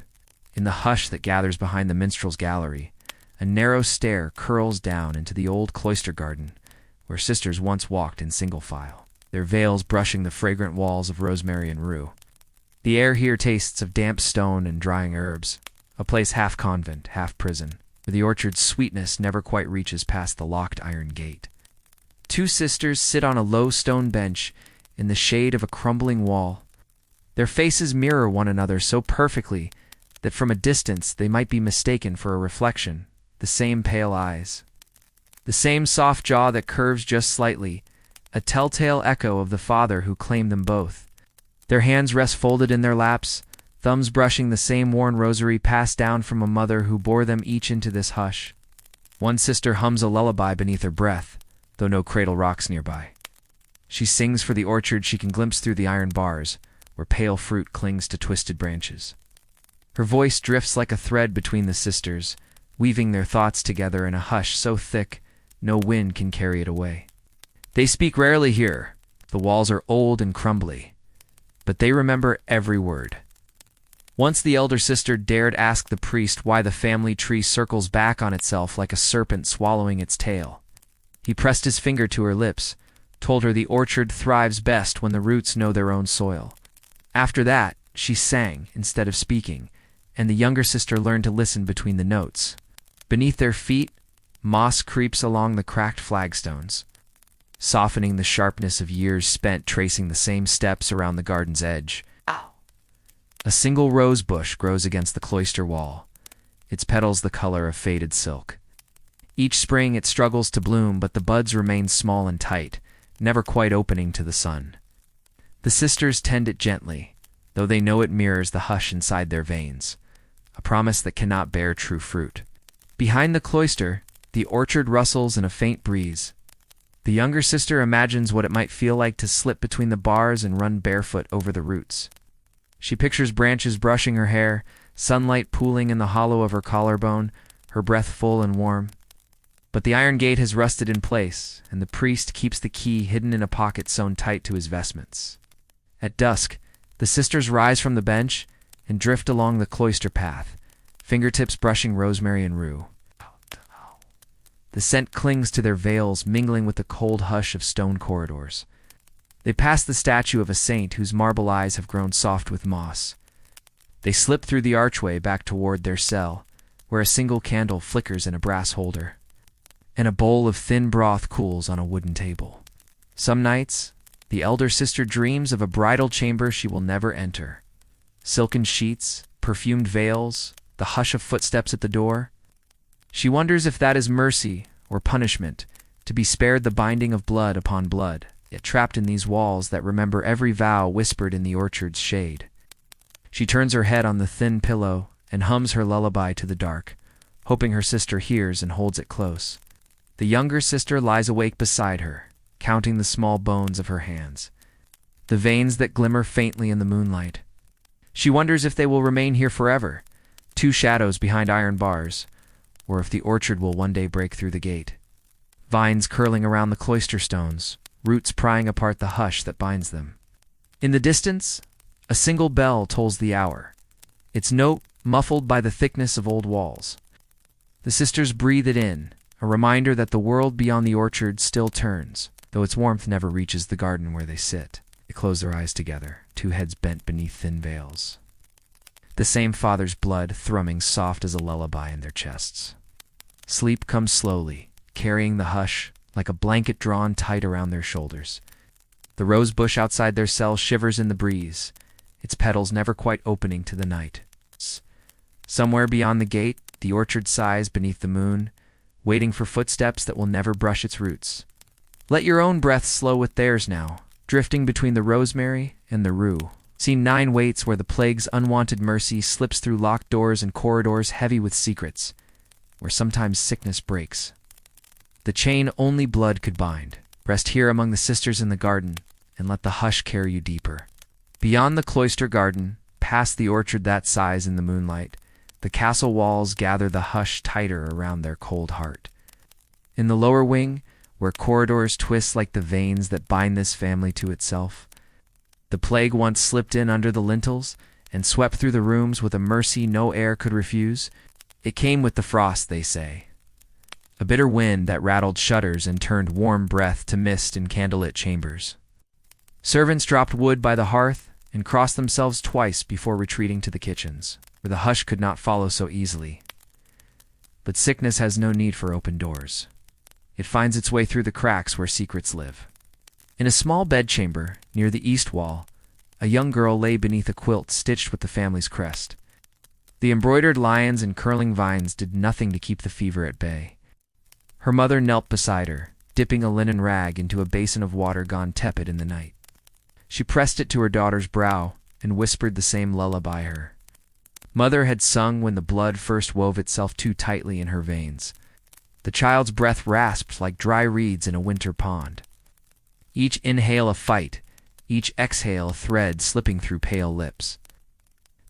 Speaker 1: In the hush that gathers behind the minstrel's gallery, a narrow stair curls down into the old cloister garden, where sisters once walked in single file, their veils brushing the fragrant walls of rosemary and rue. The air here tastes of damp stone and drying herbs, a place half convent, half prison, where the orchard's sweetness never quite reaches past the locked iron gate. Two sisters sit on a low stone bench in the shade of a crumbling wall. Their faces mirror one another so perfectly that from a distance they might be mistaken for a reflection, the same pale eyes, the same soft jaw that curves just slightly, a telltale echo of the father who claimed them both. Their hands rest folded in their laps, thumbs brushing the same worn rosary passed down from a mother who bore them each into this hush. One sister hums a lullaby beneath her breath, though no cradle rocks nearby. She sings for the orchard she can glimpse through the iron bars, where pale fruit clings to twisted branches. Her voice drifts like a thread between the sisters, weaving their thoughts together in a hush so thick no wind can carry it away. They speak rarely here. The walls are old and crumbly, but they remember every word. Once the elder sister dared ask the priest why the family tree circles back on itself like a serpent swallowing its tail. He pressed his finger to her lips, told her the orchard thrives best when the roots know their own soil. After that, she sang instead of speaking, and the younger sister learned to listen between the notes. Beneath their feet, moss creeps along the cracked flagstones, softening the sharpness of years spent tracing the same steps around the garden's edge. A single rose bush grows against the cloister wall, its petals the color of faded silk. Each spring it struggles to bloom, but the buds remain small and tight, never quite opening to the sun. The sisters tend it gently, though they know it mirrors the hush inside their veins, a promise that cannot bear true fruit. Behind the cloister, the orchard rustles in a faint breeze. The younger sister imagines what it might feel like to slip between the bars and run barefoot over the roots. She pictures branches brushing her hair, sunlight pooling in the hollow of her collarbone, her breath full and warm. But the iron gate has rusted in place, and the priest keeps the key hidden in a pocket sewn tight to his vestments. At dusk, the sisters rise from the bench and drift along the cloister path, fingertips brushing rosemary and rue. The scent clings to their veils, mingling with the cold hush of stone corridors. They pass the statue of a saint whose marble eyes have grown soft with moss. They slip through the archway back toward their cell, where a single candle flickers in a brass holder, and a bowl of thin broth cools on a wooden table. Some nights, the elder sister dreams of a bridal chamber she will never enter. Silken sheets, perfumed veils, the hush of footsteps at the door. She wonders if that is mercy or punishment, to be spared the binding of blood upon blood, yet trapped in these walls that remember every vow whispered in the orchard's shade. She turns her head on the thin pillow and hums her lullaby to the dark, hoping her sister hears and holds it close. The younger sister lies awake beside her, counting the small bones of her hands, the veins that glimmer faintly in the moonlight. She wonders if they will remain here forever, two shadows behind iron bars, or if the orchard will one day break through the gate. Vines curling around the cloister stones, roots prying apart the hush that binds them. In the distance, a single bell tolls the hour, its note muffled by the thickness of old walls. The sisters breathe it in, a reminder that the world beyond the orchard still turns, though its warmth never reaches the garden where they sit. They close their eyes together, two heads bent beneath thin veils, the same father's blood thrumming soft as a lullaby in their chests. Sleep comes slowly, carrying the hush like a blanket drawn tight around their shoulders. The rose bush outside their cell shivers in the breeze, its petals never quite opening to the night. Somewhere beyond the gate, the orchard sighs beneath the moon, waiting for footsteps that will never brush its roots. Let your own breath slow with theirs now, drifting between the rosemary and the rue. Scene 9 waits where the plague's unwanted mercy slips through locked doors and corridors heavy with secrets, where sometimes sickness breaks. The chain only blood could bind. Rest here among the sisters in the garden, and let the hush carry you deeper. Beyond the cloister garden, past the orchard that sighs in the moonlight, the castle walls gather the hush tighter around their cold heart. In the lower wing, where corridors twist like the veins that bind this family to itself, the plague once slipped in under the lintels and swept through the rooms with a mercy no air could refuse. It came with the frost, they say. A bitter wind that rattled shutters and turned warm breath to mist in candlelit chambers. Servants dropped wood by the hearth and crossed themselves twice before retreating to the kitchens, where the hush could not follow so easily. But sickness has no need for open doors. It finds its way through the cracks where secrets live. In a small bedchamber near the east wall, a young girl lay beneath a quilt stitched with the family's crest. The embroidered lions and curling vines did nothing to keep the fever at bay. Her mother knelt beside her, dipping a linen rag into a basin of water gone tepid in the night. She pressed it to her daughter's brow and whispered the same lullaby her mother had sung when the blood first wove itself too tightly in her veins. The child's breath rasped like dry reeds in a winter pond. Each inhale a fight, each exhale a thread slipping through pale lips.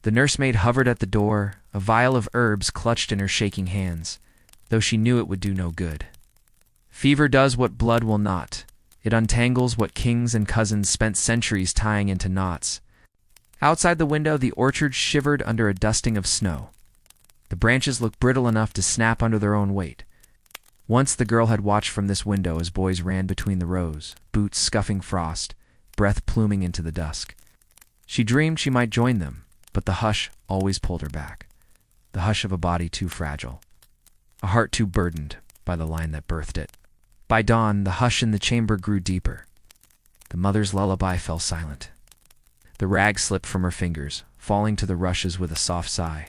Speaker 1: The nursemaid hovered at the door, a vial of herbs clutched in her shaking hands, though she knew it would do no good. Fever does what blood will not. It untangles what kings and cousins spent centuries tying into knots. Outside the window, the orchard shivered under a dusting of snow. The branches looked brittle enough to snap under their own weight. Once the girl had watched from this window as boys ran between the rows, boots scuffing frost, breath pluming into the dusk. She dreamed she might join them, but the hush always pulled her back. The hush of a body too fragile, a heart too burdened by the line that birthed it. By dawn, the hush in the chamber grew deeper. The mother's lullaby fell silent. The rag slipped from her fingers, falling to the rushes with a soft sigh.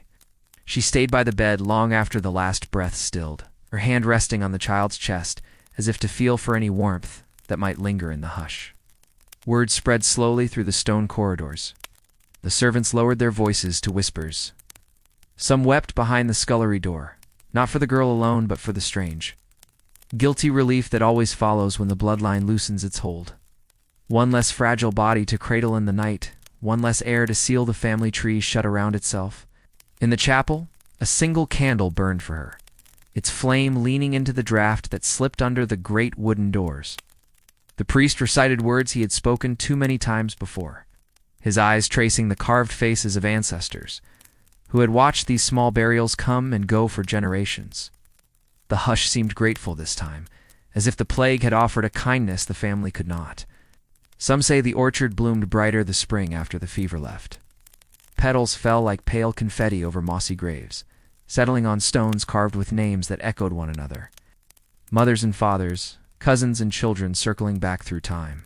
Speaker 1: She stayed by the bed long after the last breath stilled, her hand resting on the child's chest, as if to feel for any warmth that might linger in the hush. Word spread slowly through the stone corridors. The servants lowered their voices to whispers. Some wept behind the scullery door, not for the girl alone, but for the strange. Guilty relief that always follows when the bloodline loosens its hold. One less fragile body to cradle in the night, one less air to seal the family tree shut around itself. In the chapel, a single candle burned for her, its flame leaning into the draught that slipped under the great wooden doors. The priest recited words he had spoken too many times before, his eyes tracing the carved faces of ancestors who had watched these small burials come and go for generations. The hush seemed grateful this time, as if the plague had offered a kindness the family could not. Some say the orchard bloomed brighter the spring after the fever left. Petals fell like pale confetti over mossy graves, settling on stones carved with names that echoed one another. Mothers and fathers, cousins and children circling back through time.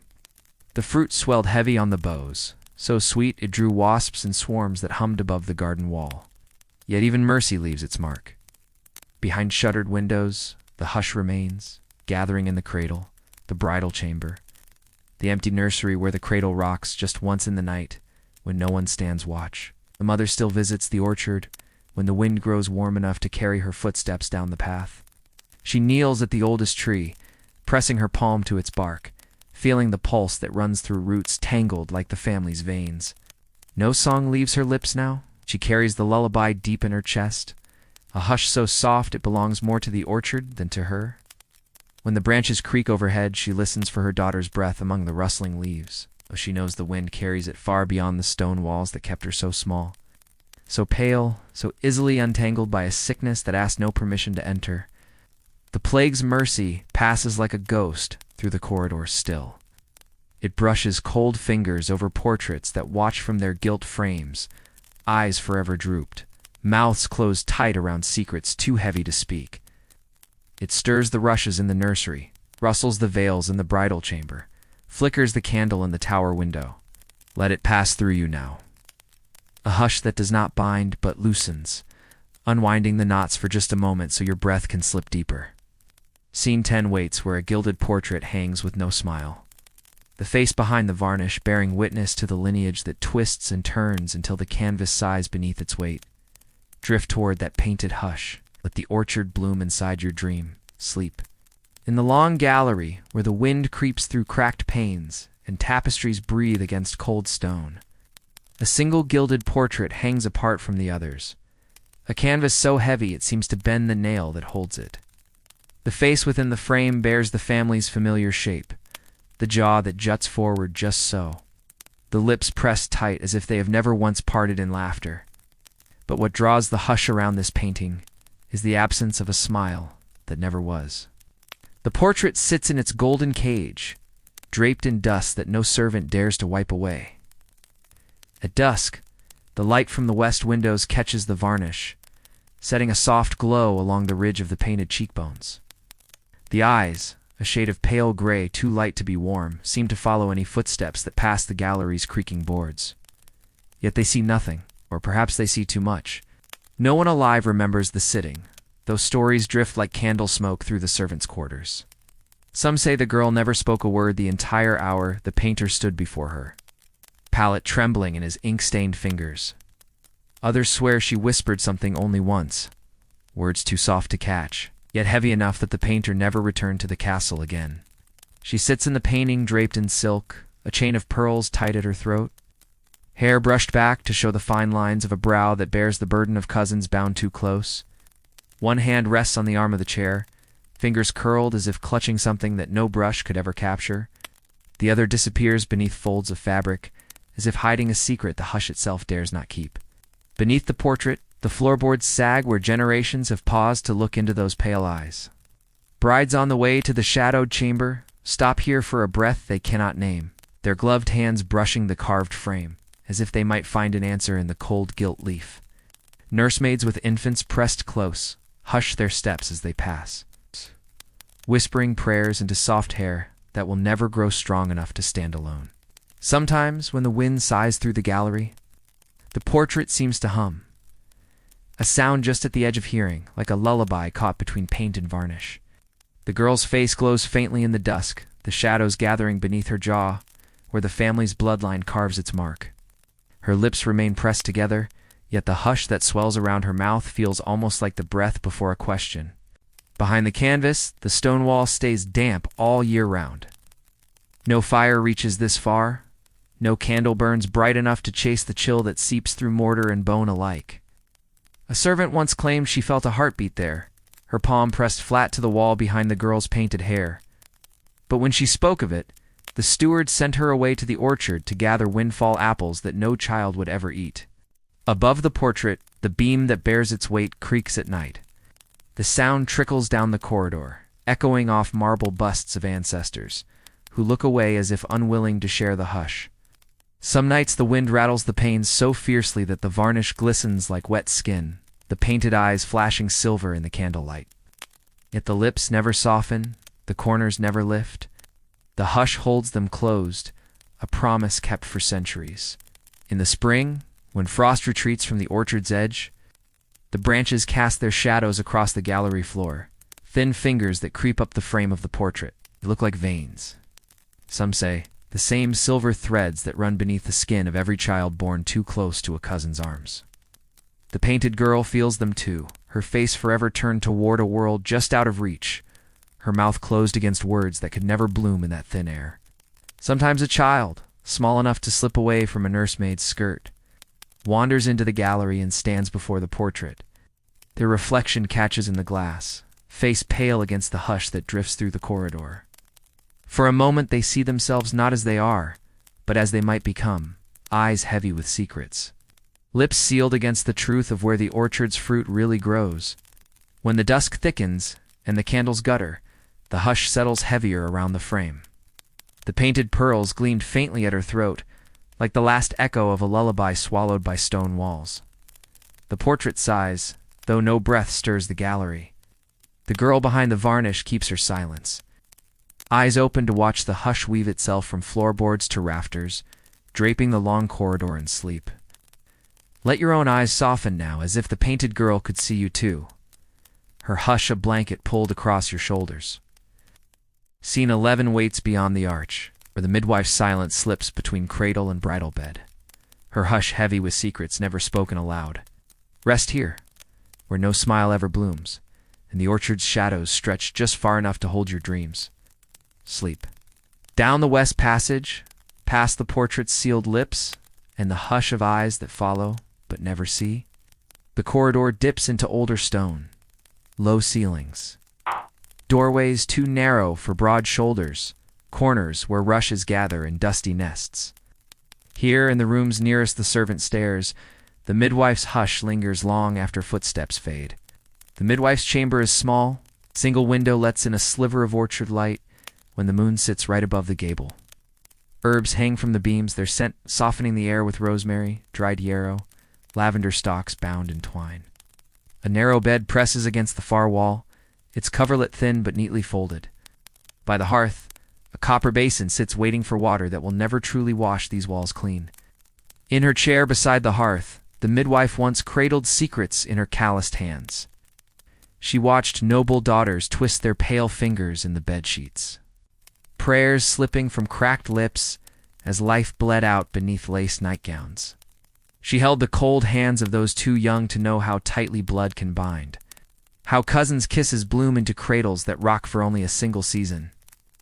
Speaker 1: The fruit swelled heavy on the boughs, so sweet it drew wasps and swarms that hummed above the garden wall. Yet even mercy leaves its mark. Behind shuttered windows, the hush remains, gathering in the cradle, the bridal chamber, the empty nursery where the cradle rocks just once in the night, when no one stands watch. The mother still visits the orchard, when the wind grows warm enough to carry her footsteps down the path. She kneels at the oldest tree, pressing her palm to its bark, feeling the pulse that runs through roots tangled like the family's veins. No song leaves her lips now. She carries the lullaby deep in her chest, a hush so soft it belongs more to the orchard than to her. When the branches creak overhead, she listens for her daughter's breath among the rustling leaves, though she knows the wind carries it far beyond the stone walls that kept her so small, so pale, so easily untangled by a sickness that asked no permission to enter. The plague's mercy passes like a ghost through the corridor still. It brushes cold fingers over portraits that watch from their gilt frames, eyes forever drooped, mouths closed tight around secrets too heavy to speak. It stirs the rushes in the nursery, rustles the veils in the bridal chamber, flickers the candle in the tower window. Let it pass through you now. A hush that does not bind but loosens, unwinding the knots for just a moment so your breath can slip deeper. Scene 10 waits where a gilded portrait hangs with no smile. The face behind the varnish bearing witness to the lineage that twists and turns until the canvas sighs beneath its weight. Drift toward that painted hush. Let the orchard bloom inside your dream. Sleep. In the long gallery, where the wind creeps through cracked panes and tapestries breathe against cold stone, a single gilded portrait hangs apart from the others, a canvas so heavy it seems to bend the nail that holds it. The face within the frame bears the family's familiar shape, the jaw that juts forward just so, the lips pressed tight as if they have never once parted in laughter. But what draws the hush around this painting is the absence of a smile that never was. The portrait sits in its golden cage, draped in dust that no servant dares to wipe away. At dusk, the light from the west windows catches the varnish, setting a soft glow along the ridge of the painted cheekbones. The eyes, a shade of pale gray too light to be warm, seem to follow any footsteps that pass the gallery's creaking boards. Yet they see nothing, or perhaps they see too much. No one alive remembers the sitting, though stories drift like candle smoke through the servants' quarters. Some say the girl never spoke a word the entire hour the painter stood before her, palette trembling in his ink-stained fingers. Others swear she whispered something only once, words too soft to catch, yet heavy enough that the painter never returned to the castle again. She sits in the painting draped in silk, a chain of pearls tight at her throat, hair brushed back to show the fine lines of a brow that bears the burden of cousins bound too close. One hand rests on the arm of the chair, fingers curled as if clutching something that no brush could ever capture. The other disappears beneath folds of fabric, as if hiding a secret the hush itself dares not keep. Beneath the portrait, the floorboards sag where generations have paused to look into those pale eyes. Brides on the way to the shadowed chamber stop here for a breath they cannot name, their gloved hands brushing the carved frame, as if they might find an answer in the cold gilt leaf. Nursemaids with infants pressed close hush their steps as they pass, whispering prayers into soft hair that will never grow strong enough to stand alone. Sometimes, when the wind sighs through the gallery, the portrait seems to hum, a sound just at the edge of hearing, like a lullaby caught between paint and varnish. The girl's face glows faintly in the dusk, the shadows gathering beneath her jaw, where the family's bloodline carves its mark. Her lips remain pressed together, yet the hush that swells around her mouth feels almost like the breath before a question. Behind the canvas, the stone wall stays damp all year round. No fire reaches this far. No candle burns bright enough to chase the chill that seeps through mortar and bone alike. A servant once claimed she felt a heartbeat there, her palm pressed flat to the wall behind the girl's painted hair. But when she spoke of it, the steward sent her away to the orchard to gather windfall apples that no child would ever eat. Above the portrait, the beam that bears its weight creaks at night. The sound trickles down the corridor, echoing off marble busts of ancestors, who look away as if unwilling to share the hush. Some nights the wind rattles the panes so fiercely that the varnish glistens like wet skin, the painted eyes flashing silver in the candlelight. Yet the lips never soften, the corners never lift. The hush holds them closed, a promise kept for centuries. In the spring, when frost retreats from the orchard's edge, the branches cast their shadows across the gallery floor, thin fingers that creep up the frame of the portrait. They look like veins. Some say, the same silver threads that run beneath the skin of every child born too close to a cousin's arms. The painted girl feels them too, her face forever turned toward a world just out of reach, her mouth closed against words that could never bloom in that thin air. Sometimes a child, small enough to slip away from a nursemaid's skirt, wanders into the gallery and stands before the portrait. Their reflection catches in the glass, face pale against the hush that drifts through the corridor. For a moment they see themselves not as they are, but as they might become, eyes heavy with secrets, lips sealed against the truth of where the orchard's fruit really grows. When the dusk thickens and the candles gutter, the hush settles heavier around the frame. The painted pearls gleamed faintly at her throat, like the last echo of a lullaby swallowed by stone walls. The portrait sighs, though no breath stirs the gallery. The girl behind the varnish keeps her silence, eyes open to watch the hush weave itself from floorboards to rafters, draping the long corridor in sleep. Let your own eyes soften now, as if the painted girl could see you too. her hush a blanket pulled across your shoulders. Scene 11 waits beyond the arch, where the midwife's silence slips between cradle and bridal bed, her hush heavy with secrets never spoken aloud. Rest here, where no smile ever blooms, and the orchard's shadows stretch just far enough to hold your dreams. Sleep. Down the west passage, past the portrait's sealed lips, and the hush of eyes that follow but never see, the corridor dips into older stone, low ceilings, doorways too narrow for broad shoulders, corners where rushes gather in dusty nests. Here, in the rooms nearest the servant stairs, the midwife's hush lingers long after footsteps fade. The midwife's chamber is small, single window lets in a sliver of orchard light when the moon sits right above the gable. Herbs hang from the beams, their scent softening the air with rosemary, dried yarrow, lavender stalks bound in twine. A narrow bed presses against the far wall, its coverlet thin but neatly folded. By the hearth, a copper basin sits waiting for water that will never truly wash these walls clean. In her chair beside the hearth, the midwife once cradled secrets in her calloused hands. She watched noble daughters twist their pale fingers in the bedsheets, prayers slipping from cracked lips as life bled out beneath lace nightgowns. She held the cold hands of those too young to know how tightly blood can bind, how cousins' kisses bloom into cradles that rock for only a single season.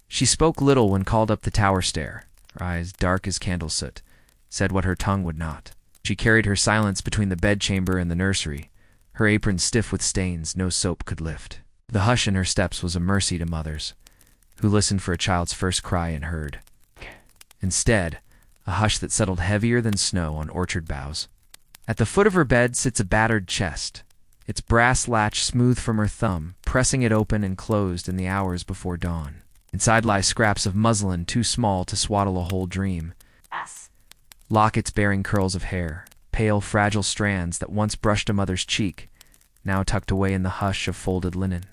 Speaker 1: She spoke little when called up the tower stair, her eyes dark as candle soot, said what her tongue would not. She carried her silence between the bedchamber and the nursery, her apron stiff with stains no soap could lift. The hush in her steps was a mercy to mothers, who listened for a child's first cry and heard. Instead, a hush that settled heavier than snow on orchard boughs. At the foot of her bed sits a battered chest, its brass latch smooth from her thumb, pressing it open and closed in the hours before dawn. Inside lie scraps of muslin too small to swaddle a whole dream. Lockets bearing curls of hair, pale, fragile strands that once brushed a mother's cheek, now tucked away in the hush of folded linen.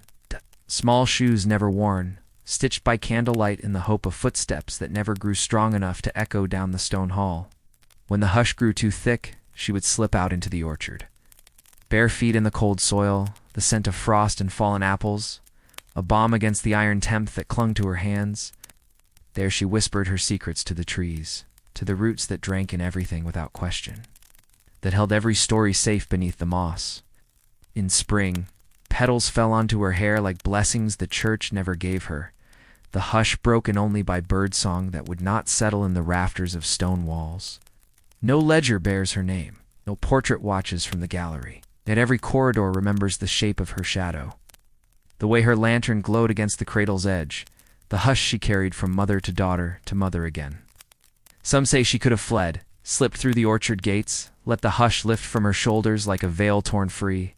Speaker 1: Small shoes never worn, stitched by candlelight in the hope of footsteps that never grew strong enough to echo down the stone hall. When the hush grew too thick, she would slip out into the orchard. Bare feet in the cold soil, the scent of frost and fallen apples, a balm against the iron temp that clung to her hands. There she whispered her secrets to the trees, to the roots that drank in everything without question, that held every story safe beneath the moss. In spring, petals fell onto her hair like blessings the church never gave her, the hush broken only by birdsong that would not settle in the rafters of stone walls. No ledger bears her name, no portrait watches from the gallery, yet every corridor remembers the shape of her shadow. The way her lantern glowed against the cradle's edge, the hush she carried from mother to mother again. Some say she could have fled, slipped through the orchard gates, let the hush lift from her shoulders like a veil torn free.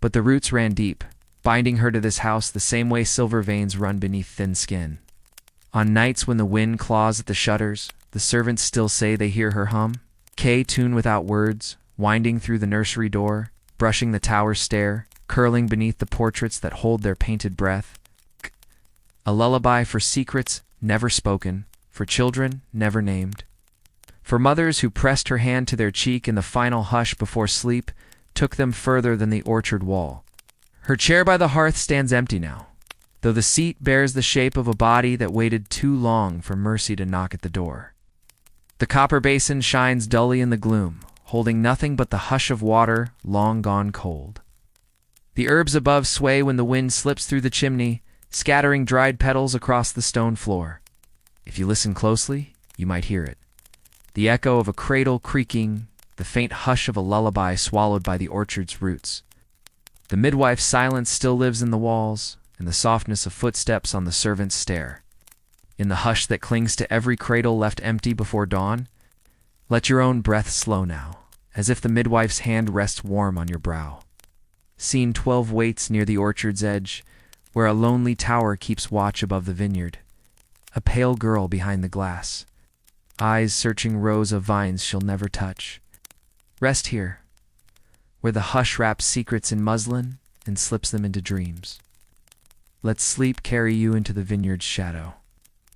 Speaker 1: But the roots ran deep, binding her to this house the same way silver veins run beneath thin skin. On nights when the wind claws at the shutters, the servants still say they hear her hum, tune without words, winding through the nursery door, brushing the tower stair, curling beneath the portraits that hold their painted breath. A lullaby for secrets never spoken, for children never named. For mothers who pressed her hand to their cheek in the final hush before sleep, took them further than the orchard wall. Her chair by the hearth stands empty now, though the seat bears the shape of a body that waited too long for mercy to knock at the door. The copper basin shines dully in the gloom, holding nothing but the hush of water long gone cold. The herbs above sway when the wind slips through the chimney, scattering dried petals across the stone floor. If you listen closely, you might hear it. The echo of a cradle creaking, the faint hush of a lullaby swallowed by the orchard's roots. The midwife's silence still lives in the walls, and the softness of footsteps on the servant's stair. In the hush that clings to every cradle left empty before dawn, let your own breath slow now, as if the midwife's hand rests warm on your brow. Scene 12 waits near the orchard's edge, where a lonely tower keeps watch above the vineyard. A pale girl behind the glass, eyes searching rows of vines she'll never touch. Rest here, where the hush wraps secrets in muslin and slips them into dreams. Let sleep carry you into the vineyard's shadow.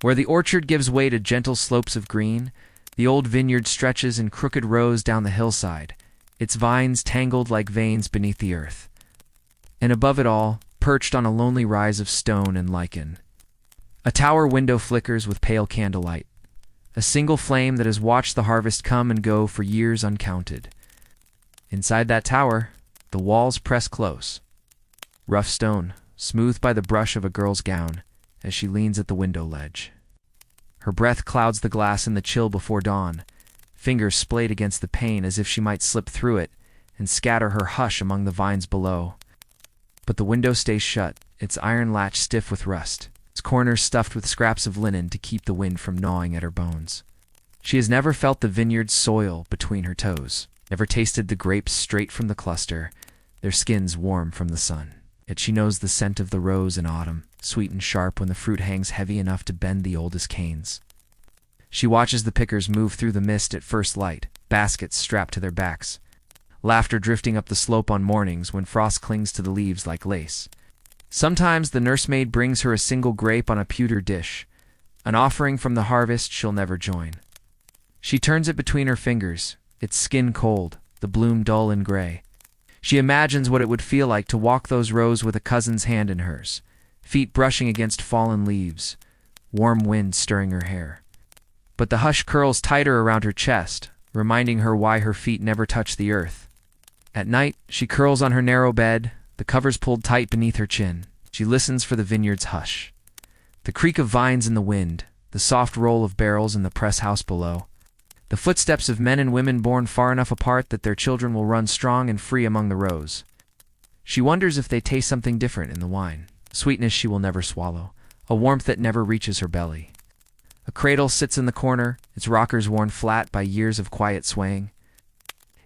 Speaker 1: Where the orchard gives way to gentle slopes of green, the old vineyard stretches in crooked rows down the hillside, its vines tangled like veins beneath the earth. And above it all, perched on a lonely rise of stone and lichen. A tower window flickers with pale candlelight, a single flame that has watched the harvest come and go for years uncounted. Inside that tower, the walls press close. Rough stone, smoothed by the brush of a girl's gown, as she leans at the window ledge. Her breath clouds the glass in the chill before dawn, fingers splayed against the pane as if she might slip through it and scatter her hush among the vines below. But the window stays shut, its iron latch stiff with rust, its corners stuffed with scraps of linen to keep the wind from gnawing at her bones. She has never felt the vineyard's soil between her toes, never tasted the grapes straight from the cluster, their skins warm from the sun. Yet she knows the scent of the rose in autumn, sweet and sharp when the fruit hangs heavy enough to bend the oldest canes. She watches the pickers move through the mist at first light, baskets strapped to their backs, laughter drifting up the slope on mornings when frost clings to the leaves like lace. Sometimes the nursemaid brings her a single grape on a pewter dish, an offering from the harvest she'll never join. She turns it between her fingers, its skin cold, the bloom dull and gray. She imagines what it would feel like to walk those rows with a cousin's hand in hers, feet brushing against fallen leaves, warm wind stirring her hair. But the hush curls tighter around her chest, reminding her why her feet never touch the earth. At night, she curls on her narrow bed, the covers pulled tight beneath her chin. She listens for the vineyard's hush. The creak of vines in the wind, the soft roll of barrels in the press house below. The footsteps of men and women born far enough apart that their children will run strong and free among the rows. She wonders if they taste something different in the wine, sweetness she will never swallow, a warmth that never reaches her belly. A cradle sits in the corner, its rockers worn flat by years of quiet swaying.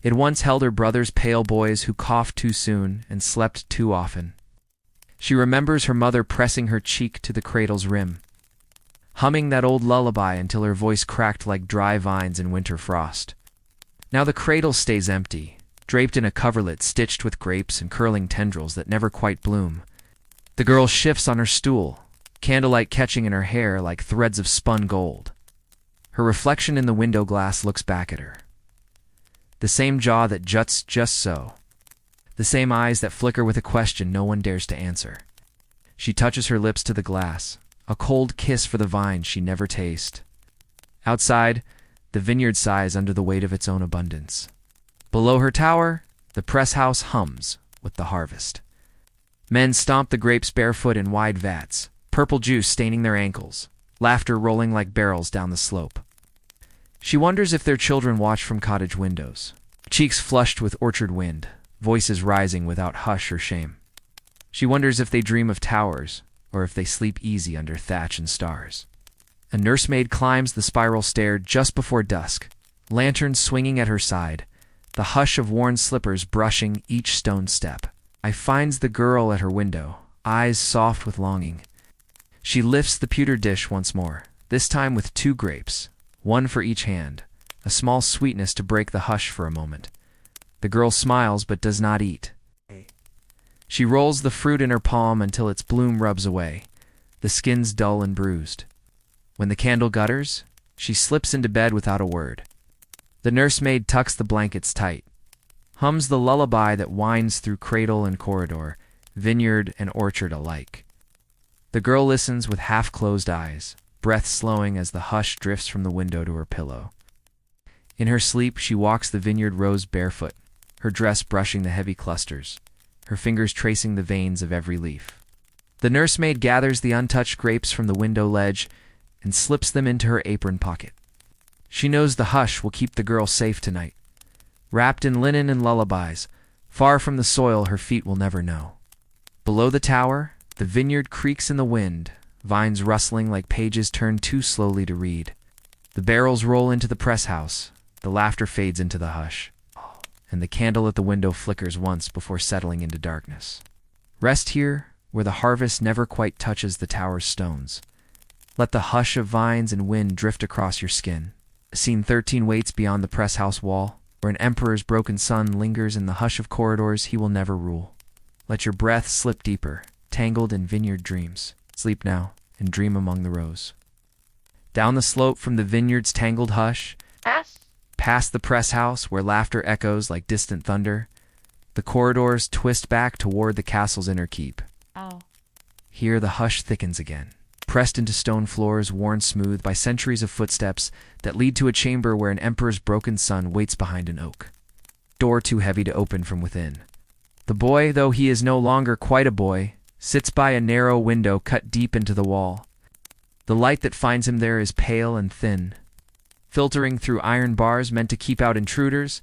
Speaker 1: It once held her brother's pale boys who coughed too soon and slept too often. She remembers her mother pressing her cheek to the cradle's rim, humming that old lullaby until her voice cracked like dry vines in winter frost. Now the cradle stays empty, draped in a coverlet stitched with grapes and curling tendrils that never quite bloom. The girl shifts on her stool, candlelight catching in her hair like threads of spun gold. Her reflection in the window glass looks back at her. The same jaw that juts just so. The same eyes that flicker with a question no one dares to answer. She touches her lips to the glass, a cold kiss for the vine she never tastes. Outside, the vineyard sighs under the weight of its own abundance. Below her tower, the press house hums with the harvest. Men stomp the grapes barefoot in wide vats, purple juice staining their ankles, laughter rolling like barrels down the slope. She wonders if their children watch from cottage windows, cheeks flushed with orchard wind, voices rising without hush or shame. She wonders if they dream of towers, or if they sleep easy under thatch and stars. A nursemaid climbs the spiral stair just before dusk, lanterns swinging at her side, the hush of worn slippers brushing each stone step. I finds the girl at her window, eyes soft with longing. She lifts the pewter dish once more, this time with 2 grapes, one for each hand, a small sweetness to break the hush for a moment. The girl smiles but does not eat. She rolls the fruit in her palm until its bloom rubs away, the skin's dull and bruised. When the candle gutters, she slips into bed without a word. The nursemaid tucks the blankets tight, hums the lullaby that winds through cradle and corridor, vineyard and orchard alike. The girl listens with half-closed eyes, breath slowing as the hush drifts from the window to her pillow. In her sleep, she walks the vineyard rows barefoot, her dress brushing the heavy clusters, her fingers tracing the veins of every leaf. The nursemaid gathers the untouched grapes from the window ledge and slips them into her apron pocket. She knows the hush will keep the girl safe tonight. Wrapped in linen and lullabies, far from the soil her feet will never know. Below the tower, the vineyard creaks in the wind, vines rustling like pages turned too slowly to read. The barrels roll into the press house, the laughter fades into the hush, and the candle at the window flickers once before settling into darkness. Rest here, where the harvest never quite touches the tower's stones. Let the hush of vines and wind drift across your skin. A scene 13 waits beyond the press house wall, where an emperor's broken son lingers in the hush of corridors he will never rule. Let your breath slip deeper, tangled in vineyard dreams. Sleep now, and dream among the rows. Down the slope from the vineyard's tangled hush, past the press house where laughter echoes like distant thunder, the corridors twist back toward the castle's inner keep.
Speaker 2: Oh.
Speaker 1: Here the hush thickens again, pressed into stone floors worn smooth by centuries of footsteps that lead to a chamber where an emperor's broken son waits behind an oak. Door too heavy to open from within. The boy, though he is no longer quite a boy, sits by a narrow window cut deep into the wall. The light that finds him there is pale and thin, filtering through iron bars meant to keep out intruders,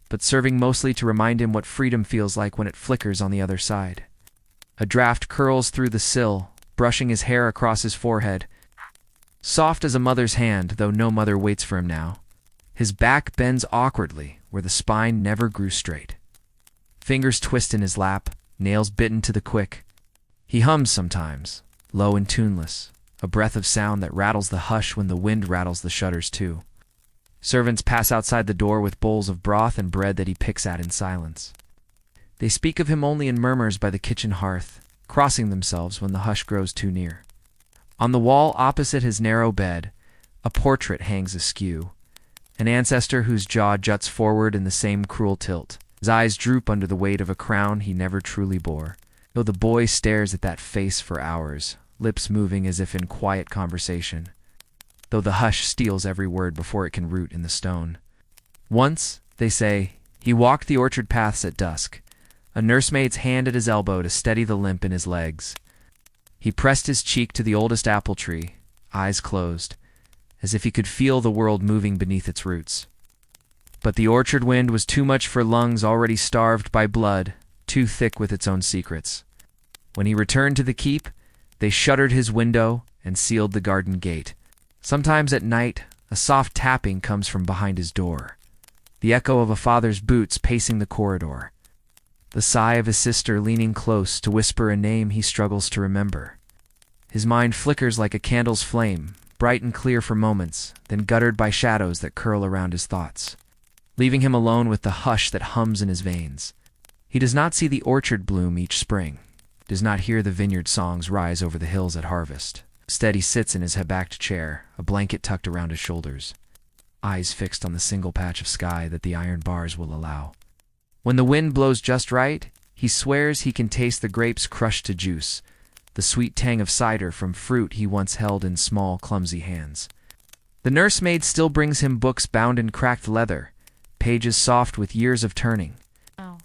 Speaker 1: but serving mostly to remind him what freedom feels like when it flickers on the other side. A draft curls through the sill, brushing his hair across his forehead. Soft as a mother's hand, though no mother waits for him now. His back bends awkwardly, where the spine never grew straight. Fingers twist in his lap, nails bitten to the quick. He hums sometimes, low and tuneless, a breath of sound that rattles the hush when the wind rattles the shutters too. Servants pass outside the door with bowls of broth and bread that he picks at in silence. They speak of him only in murmurs by the kitchen hearth, crossing themselves when the hush grows too near. On the wall opposite his narrow bed, a portrait hangs askew, an ancestor whose jaw juts forward in the same cruel tilt. His eyes droop under the weight of a crown he never truly bore, though the boy stares at that face for hours, lips moving as if in quiet conversation, though the hush steals every word before it can root in the stone. Once, they say, he walked the orchard paths at dusk, a nursemaid's hand at his elbow to steady the limp in his legs. He pressed his cheek to the oldest apple tree, eyes closed, as if he could feel the world moving beneath its roots. But the orchard wind was too much for lungs already starved by blood, too thick with its own secrets. When he returned to the keep, they shuttered his window and sealed the garden gate. Sometimes at night, a soft tapping comes from behind his door, the echo of a father's boots pacing the corridor, the sigh of his sister leaning close to whisper a name he struggles to remember. His mind flickers like a candle's flame, bright and clear for moments, then guttered by shadows that curl around his thoughts, leaving him alone with the hush that hums in his veins. He does not see the orchard bloom each spring, does not hear the vineyard songs rise over the hills at harvest. Instead, he sits in his high-backed chair, a blanket tucked around his shoulders, eyes fixed on the single patch of sky that the iron bars will allow. When the wind blows just right, he swears he can taste the grapes crushed to juice, the sweet tang of cider from fruit he once held in small, clumsy hands. The nursemaid still brings him books bound in cracked leather, pages soft with years of turning.
Speaker 2: Oh.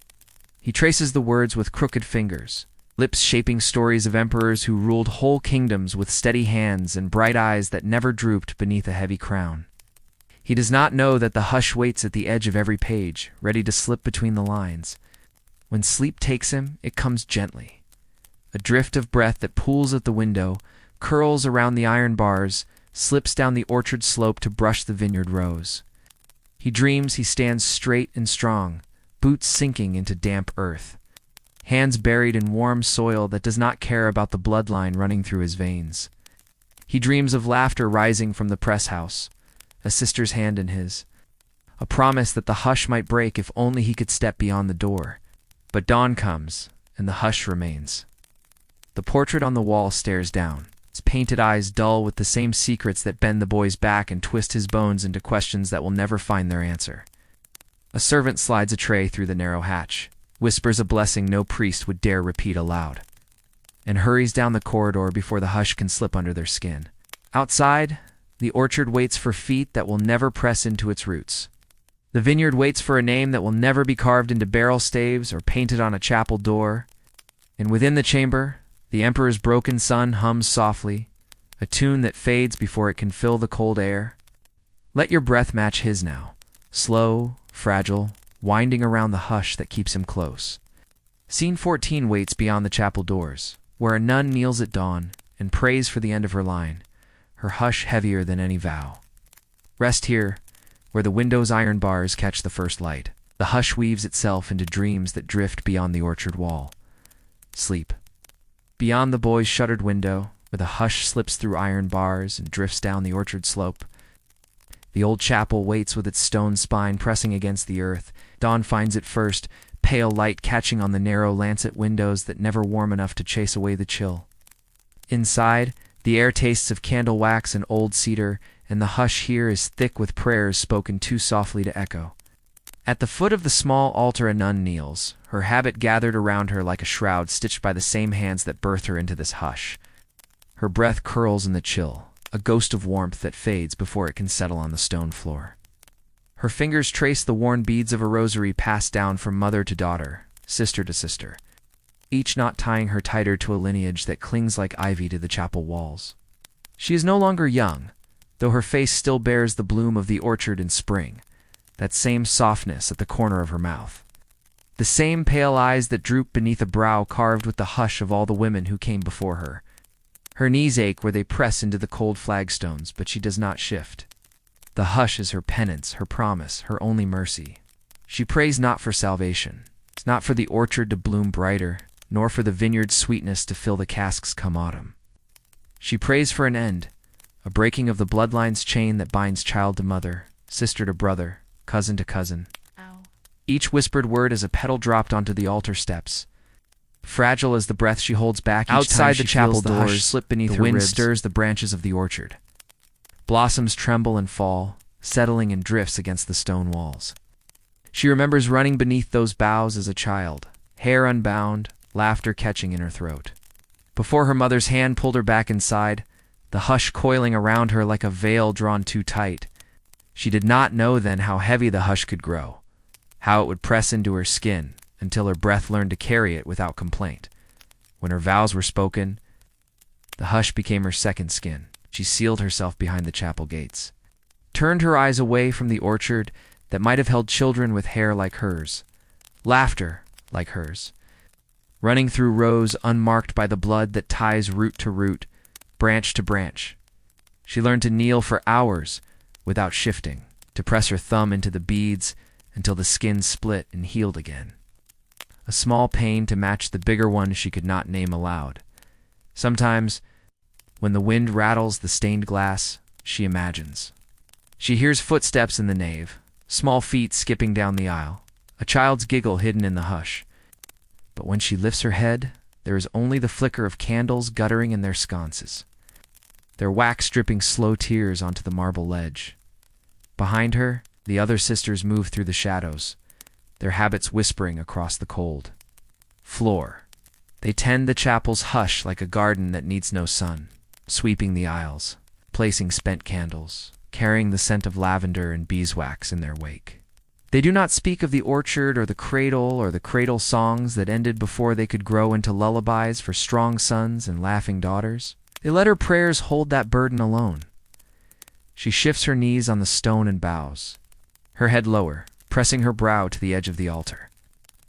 Speaker 1: He traces the words with crooked fingers, lips shaping stories of emperors who ruled whole kingdoms with steady hands and bright eyes that never drooped beneath a heavy crown. He does not know that the hush waits at the edge of every page, ready to slip between the lines. When sleep takes him, it comes gently. A drift of breath that pools at the window, curls around the iron bars, slips down the orchard slope to brush the vineyard rows. He dreams he stands straight and strong, boots sinking into damp earth, hands buried in warm soil that does not care about the bloodline running through his veins. He dreams of laughter rising from the press house, a sister's hand in his, a promise that the hush might break if only he could step beyond the door. But dawn comes, and the hush remains. The portrait on the wall stares down, its painted eyes dull with the same secrets that bend the boy's back and twist his bones into questions that will never find their answer. A servant slides a tray through the narrow hatch, whispers a blessing no priest would dare repeat aloud, and hurries down the corridor before the hush can slip under their skin. Outside, the orchard waits for feet that will never press into its roots. The vineyard waits for a name that will never be carved into barrel staves or painted on a chapel door. And within the chamber, the emperor's broken son hums softly, a tune that fades before it can fill the cold air. Let your breath match his now, slow, fragile, winding around the hush that keeps him close. Scene 14 waits beyond the chapel doors, where a nun kneels at dawn and prays for the end of her line, her hush heavier than any vow. Rest here, where the window's iron bars catch the first light. The hush weaves itself into dreams that drift beyond the orchard wall. Sleep. Beyond the boy's shuttered window, where the hush slips through iron bars and drifts down the orchard slope. The old chapel waits with its stone spine pressing against the earth. Dawn finds it first, pale light catching on the narrow lancet windows that never warm enough to chase away the chill. Inside, the air tastes of candle wax and old cedar, and the hush here is thick with prayers spoken too softly to echo. At the foot of the small altar a nun kneels, her habit gathered around her like a shroud stitched by the same hands that birthed her into this hush. Her breath curls in the chill, a ghost of warmth that fades before it can settle on the stone floor. Her fingers trace the worn beads of a rosary passed down from mother to daughter, sister to sister, each knot tying her tighter to a lineage that clings like ivy to the chapel walls. She is no longer young, though her face still bears the bloom of the orchard in spring, that same softness at the corner of her mouth, the same pale eyes that droop beneath a brow carved with the hush of all the women who came before her. Her knees ache where they press into the cold flagstones, but she does not shift. The hush is her penance, her promise, her only mercy. She prays not for salvation, not for the orchard to bloom brighter, nor for the vineyard's sweetness to fill the casks come autumn. She prays for an end, a breaking of the bloodlines chain that binds child to mother, sister to brother, cousin to cousin.
Speaker 2: Ow.
Speaker 1: Each whispered word is a petal dropped onto the altar steps. Fragile as the breath she holds back each
Speaker 2: Outside
Speaker 1: time
Speaker 2: the chapel
Speaker 1: feels the hush
Speaker 2: doors,
Speaker 1: slip beneath
Speaker 2: the
Speaker 1: her
Speaker 2: wind
Speaker 1: ribs.
Speaker 2: stirs
Speaker 1: The branches of the orchard. Blossoms tremble and fall, settling in drifts against the stone walls. She remembers running beneath those boughs as a child, hair unbound, laughter catching in her throat. Before her mother's hand pulled her back inside, the hush coiling around her like a veil drawn too tight. She did not know then how heavy the hush could grow, how it would press into her skin until her breath learned to carry it without complaint. When her vows were spoken, the hush became her second skin. She sealed herself behind the chapel gates, turned her eyes away from the orchard that might have held children with hair like hers, laughter like hers, running through rows unmarked by the blood that ties root to root, branch to branch. She learned to kneel for hours without shifting, to press her thumb into the beads until the skin split and healed again. A small pain to match the bigger one she could not name aloud. Sometimes, when the wind rattles the stained glass, she imagines. She hears footsteps in the nave, small feet skipping down the aisle, a child's giggle hidden in the hush. But when she lifts her head, there is only the flicker of candles guttering in their sconces, their wax dripping slow tears onto the marble ledge. Behind her, the other sisters move through the shadows, their habits whispering across the cold floor. They tend the chapel's hush like a garden that needs no sun, sweeping the aisles, placing spent candles, carrying the scent of lavender and beeswax in their wake. They do not speak of the orchard or the cradle songs that ended before they could grow into lullabies for strong sons and laughing daughters. They let her prayers hold that burden alone. She shifts her knees on the stone and bows, her head lower, pressing her brow to the edge of the altar.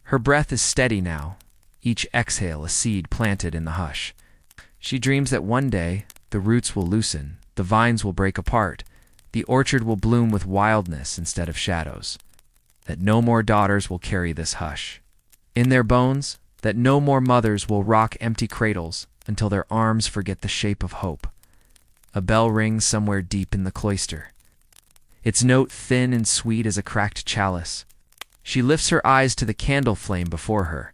Speaker 1: Her breath is steady now, each exhale a seed planted in the hush. She dreams that one day the roots will loosen, the vines will break apart, the orchard will bloom with wildness instead of shadows, that no more daughters will carry this hush in their bones, that no more mothers will rock empty cradles until their arms forget the shape of hope. A bell rings somewhere deep in the cloister, its note thin and sweet as a cracked chalice. She lifts her eyes to the candle flame before her.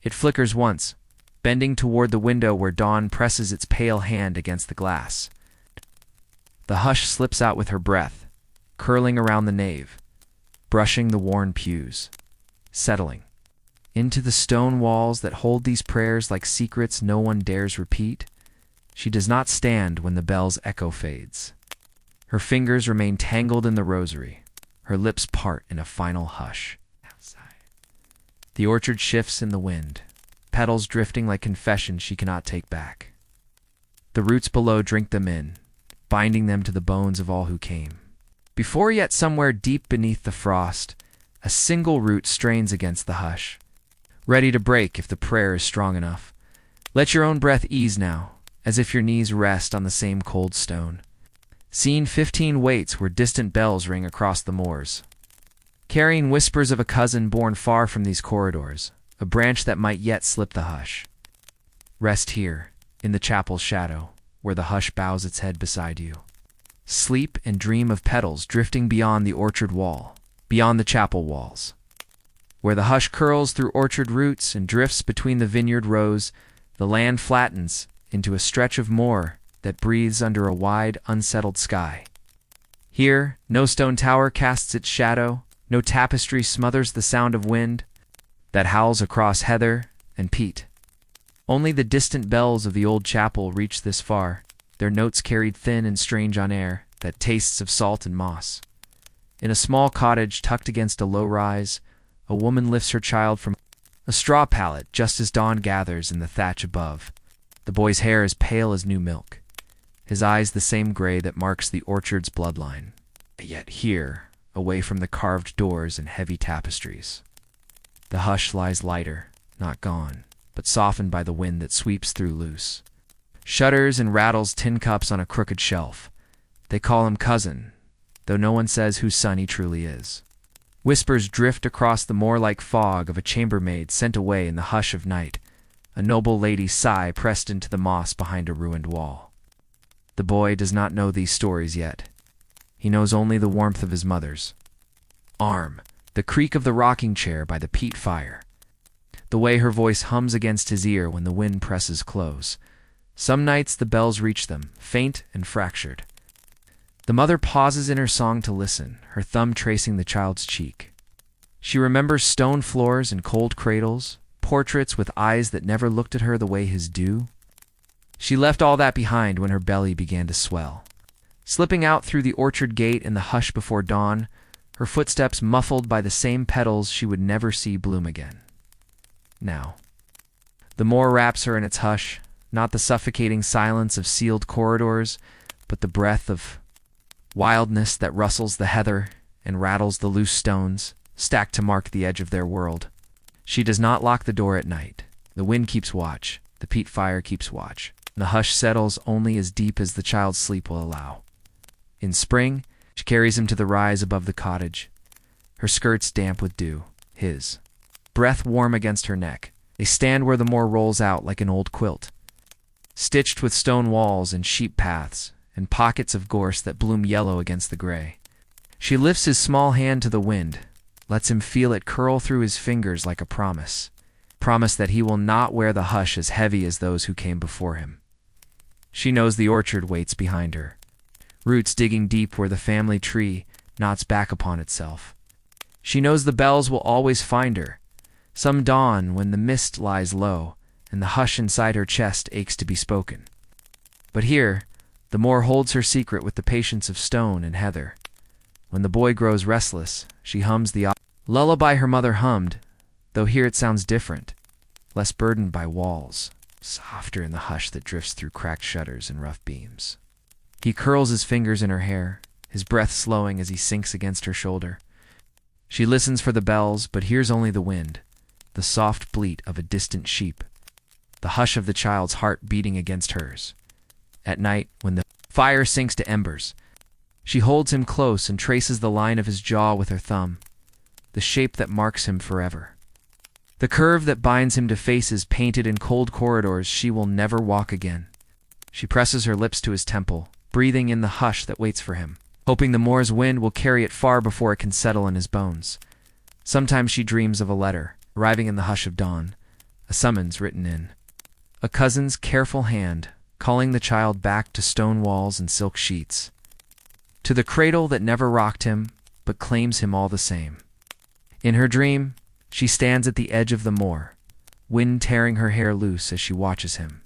Speaker 1: It flickers once, bending toward the window where dawn presses its pale hand against the glass. The hush slips out with her breath, curling around the nave, brushing the worn pews, settling into the stone walls that hold these prayers like secrets no one dares repeat. She does not stand when the bell's echo fades. Her fingers remain tangled in the rosary, her lips part in a final hush. Outside, the orchard shifts in the wind, petals drifting like confession she cannot take back. The roots below drink them in, binding them to the bones of all who came. Before yet somewhere deep beneath the frost, a single root strains against the hush, ready to break if the prayer is strong enough. Let your own breath ease now, as if your knees rest on the same cold stone. Scene 15 waits where distant bells ring across the moors, carrying whispers of a cousin born far from these corridors, a branch that might yet slip the hush. Rest here, in the chapel's shadow, where the hush bows its head beside you. Sleep and dream of petals drifting beyond the orchard wall, beyond the chapel walls. Where the hush curls through orchard roots and drifts between the vineyard rows, the land flattens into a stretch of moor that breathes under a wide, unsettled sky. Here, no stone tower casts its shadow, No tapestry smothers the sound of wind that howls across heather and peat. Only the distant bells of the old chapel reach this far, their notes carried thin and strange on air that tastes of salt and moss. In a small cottage tucked against a low rise, a woman lifts her child from a straw pallet just as dawn gathers in the thatch above. The boy's hair is pale as new milk, his eyes the same gray that marks the orchard's bloodline. Yet here, away from the carved doors and heavy tapestries, the hush lies lighter, not gone, but softened by the wind that sweeps through loose shutters and rattles tin cups on a crooked shelf. They call him cousin, though no one says whose son he truly is. Whispers drift across the moor like fog of a chambermaid sent away in the hush of night, a noble lady's sigh pressed into the moss behind a ruined wall. The boy does not know these stories yet. He knows only the warmth of his mother's arm, the creak of the rocking chair by the peat fire, the way her voice hums against his ear when the wind presses close. Some nights the bells reach them, faint and fractured. The mother pauses in her song to listen, her thumb tracing the child's cheek. She remembers stone floors and cold cradles, portraits with eyes that never looked at her the way his do. She left all that behind when her belly began to swell. Slipping out through the orchard gate in the hush before dawn, her footsteps muffled by the same petals she would never see bloom again. Now, the moor wraps her in its hush, not the suffocating silence of sealed corridors, but the breath of wildness that rustles the heather and rattles the loose stones, stacked to mark the edge of their world. She does not lock the door at night. The wind keeps watch, the peat fire keeps watch. The hush settles only as deep as the child's sleep will allow. In spring, she carries him to the rise above the cottage, her skirts damp with dew, his breath warm against her neck. They stand where the moor rolls out like an old quilt, stitched with stone walls and sheep paths, and pockets of gorse that bloom yellow against the gray. She lifts his small hand to the wind, lets him feel it curl through his fingers like a promise that he will not wear the hush as heavy as those who came before him. She knows the orchard waits behind her, roots digging deep where the family tree knots back upon itself. She knows the bells will always find her, some dawn when the mist lies low and the hush inside her chest aches to be spoken. But here, the moor holds her secret with the patience of stone and heather. When the boy grows restless, she hums the lullaby her mother hummed, though here it sounds different, less burdened by walls, softer in the hush that drifts through cracked shutters and rough beams. He curls his fingers in her hair, his breath slowing as he sinks against her shoulder. She listens for the bells, but hears only the wind, the soft bleat of a distant sheep, the hush of the child's heart beating against hers. At night, when the fire sinks to embers, she holds him close and traces the line of his jaw with her thumb, the shape that marks him forever, the curve that binds him to faces painted in cold corridors she will never walk again. She presses her lips to his temple, breathing in the hush that waits for him, hoping the moor's wind will carry it far before it can settle in his bones. Sometimes she dreams of a letter, arriving in the hush of dawn, a summons written in a cousin's careful hand, calling the child back to stone walls and silk sheets, to the cradle that never rocked him, but claims him all the same. In her dream, she stands at the edge of the moor, wind tearing her hair loose as she watches him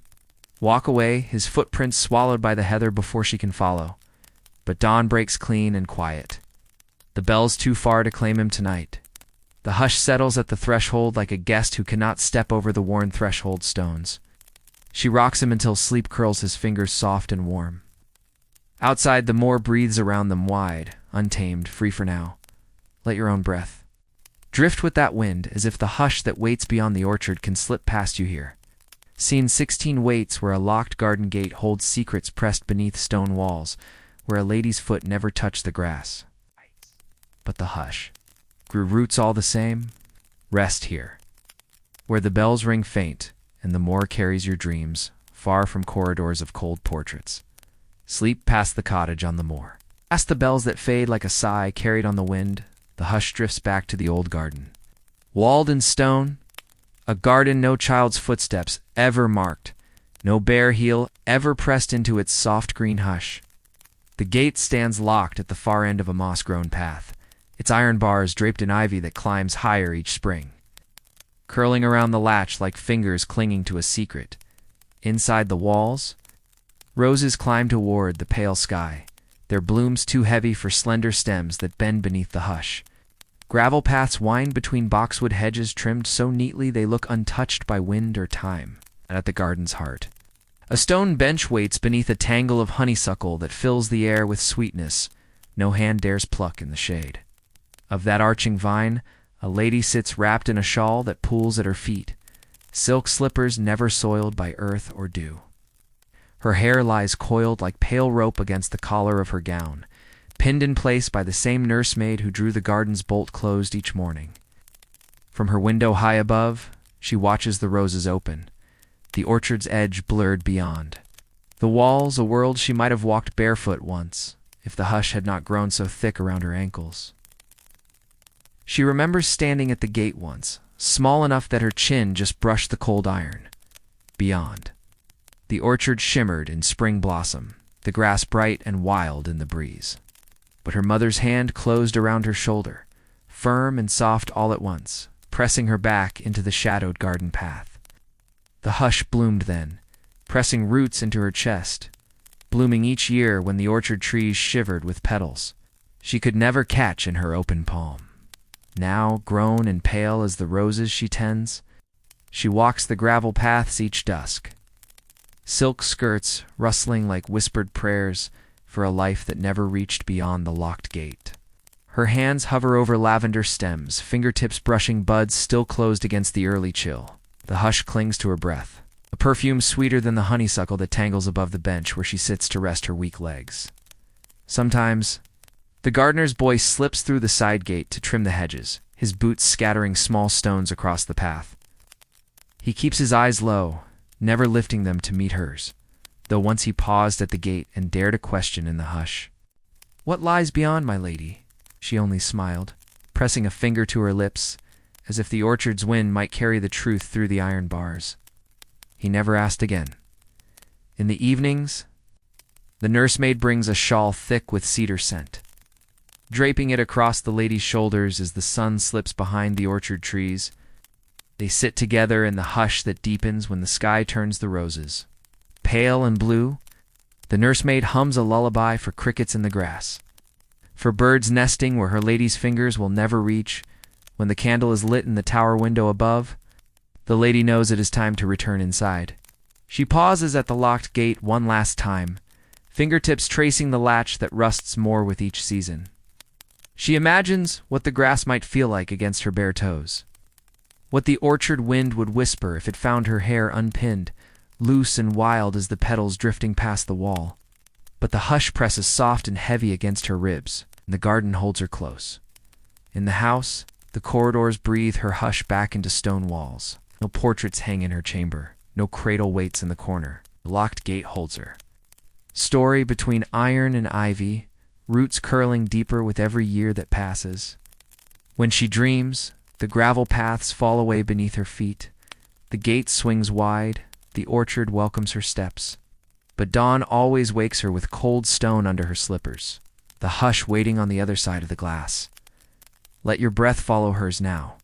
Speaker 1: walk away, his footprints swallowed by the heather before she can follow. But dawn breaks clean and quiet. The bell's too far to claim him tonight. The hush settles at the threshold like a guest who cannot step over the worn threshold stones. She rocks him until sleep curls his fingers soft and warm. Outside, the moor breathes around them wide, untamed, free for now. Let your own breath drift with that wind, as if the hush that waits beyond the orchard can slip past you here. Scene 16 waits where a locked garden gate holds secrets pressed beneath stone walls, where a lady's foot never touched the grass. But the hush grew roots all the same. Rest here, where the bells ring faint and the moor carries your dreams far from corridors of cold portraits. Sleep past the cottage on the moor. Past the bells that fade like a sigh carried on the wind, the hush drifts back to the old garden. Walled in stone, a garden no child's footsteps ever marked, no bare heel ever pressed into its soft green hush. The gate stands locked at the far end of a moss-grown path, its iron bars draped in ivy that climbs higher each spring, curling around the latch like fingers clinging to a secret. Inside the walls, roses climb toward the pale sky, their blooms too heavy for slender stems that bend beneath the hush. Gravel paths wind between boxwood hedges trimmed so neatly they look untouched by wind or time. And at the garden's heart, a stone bench waits beneath a tangle of honeysuckle that fills the air with sweetness no hand dares pluck in the shade. Of that arching vine, a lady sits wrapped in a shawl that pools at her feet, silk slippers never soiled by earth or dew. Her hair lies coiled like pale rope against the collar of her gown, pinned in place by the same nursemaid who drew the garden's bolt closed each morning. From her window high above, she watches the roses open, the orchard's edge blurred beyond. The walls, a world she might have walked barefoot once, if the hush had not grown so thick around her ankles. She remembers standing at the gate once, small enough that her chin just brushed the cold iron. Beyond, the orchard shimmered in spring blossom, the grass bright and wild in the breeze. But her mother's hand closed around her shoulder, firm and soft all at once, pressing her back into the shadowed garden path. The hush bloomed then, pressing roots into her chest, blooming each year when the orchard trees shivered with petals she could never catch in her open palm. Now, grown and pale as the roses she tends, she walks the gravel paths each dusk, silk skirts rustling like whispered prayers for a life that never reached beyond the locked gate. Her hands hover over lavender stems, fingertips brushing buds still closed against the early chill. The hush clings to her breath, a perfume sweeter than the honeysuckle that tangles above the bench where she sits to rest her weak legs. Sometimes, the gardener's boy slips through the side gate to trim the hedges, his boots scattering small stones across the path. He keeps his eyes low, never lifting them to meet hers, though once he paused at the gate and dared a question in the hush. "What lies beyond, my lady?" She only smiled, pressing a finger to her lips, as if the orchard's wind might carry the truth through the iron bars. He never asked again. In the evenings, the nursemaid brings a shawl thick with cedar scent, draping it across the lady's shoulders as the sun slips behind the orchard trees. They sit together in the hush that deepens when the sky turns the roses. Pale and blue, the nursemaid hums a lullaby for crickets in the grass, for birds nesting where her lady's fingers will never reach. When the candle is lit in the tower window above, the lady knows it is time to return inside. She pauses at the locked gate one last time, fingertips tracing the latch that rusts more with each season. She imagines what the grass might feel like against her bare toes, what the orchard wind would whisper if it found her hair unpinned, loose and wild as the petals drifting past the wall. But the hush presses soft and heavy against her ribs, and the garden holds her close. In the house, the corridors breathe her hush back into stone walls. No portraits hang in her chamber, no cradle waits in the corner. The locked gate holds her. Story between iron and ivy, roots curling deeper with every year that passes. When she dreams, the gravel paths fall away beneath her feet. The gate swings wide, the orchard welcomes her steps. But dawn always wakes her with cold stone under her slippers, the hush waiting on the other side of the glass. Let your breath follow hers now.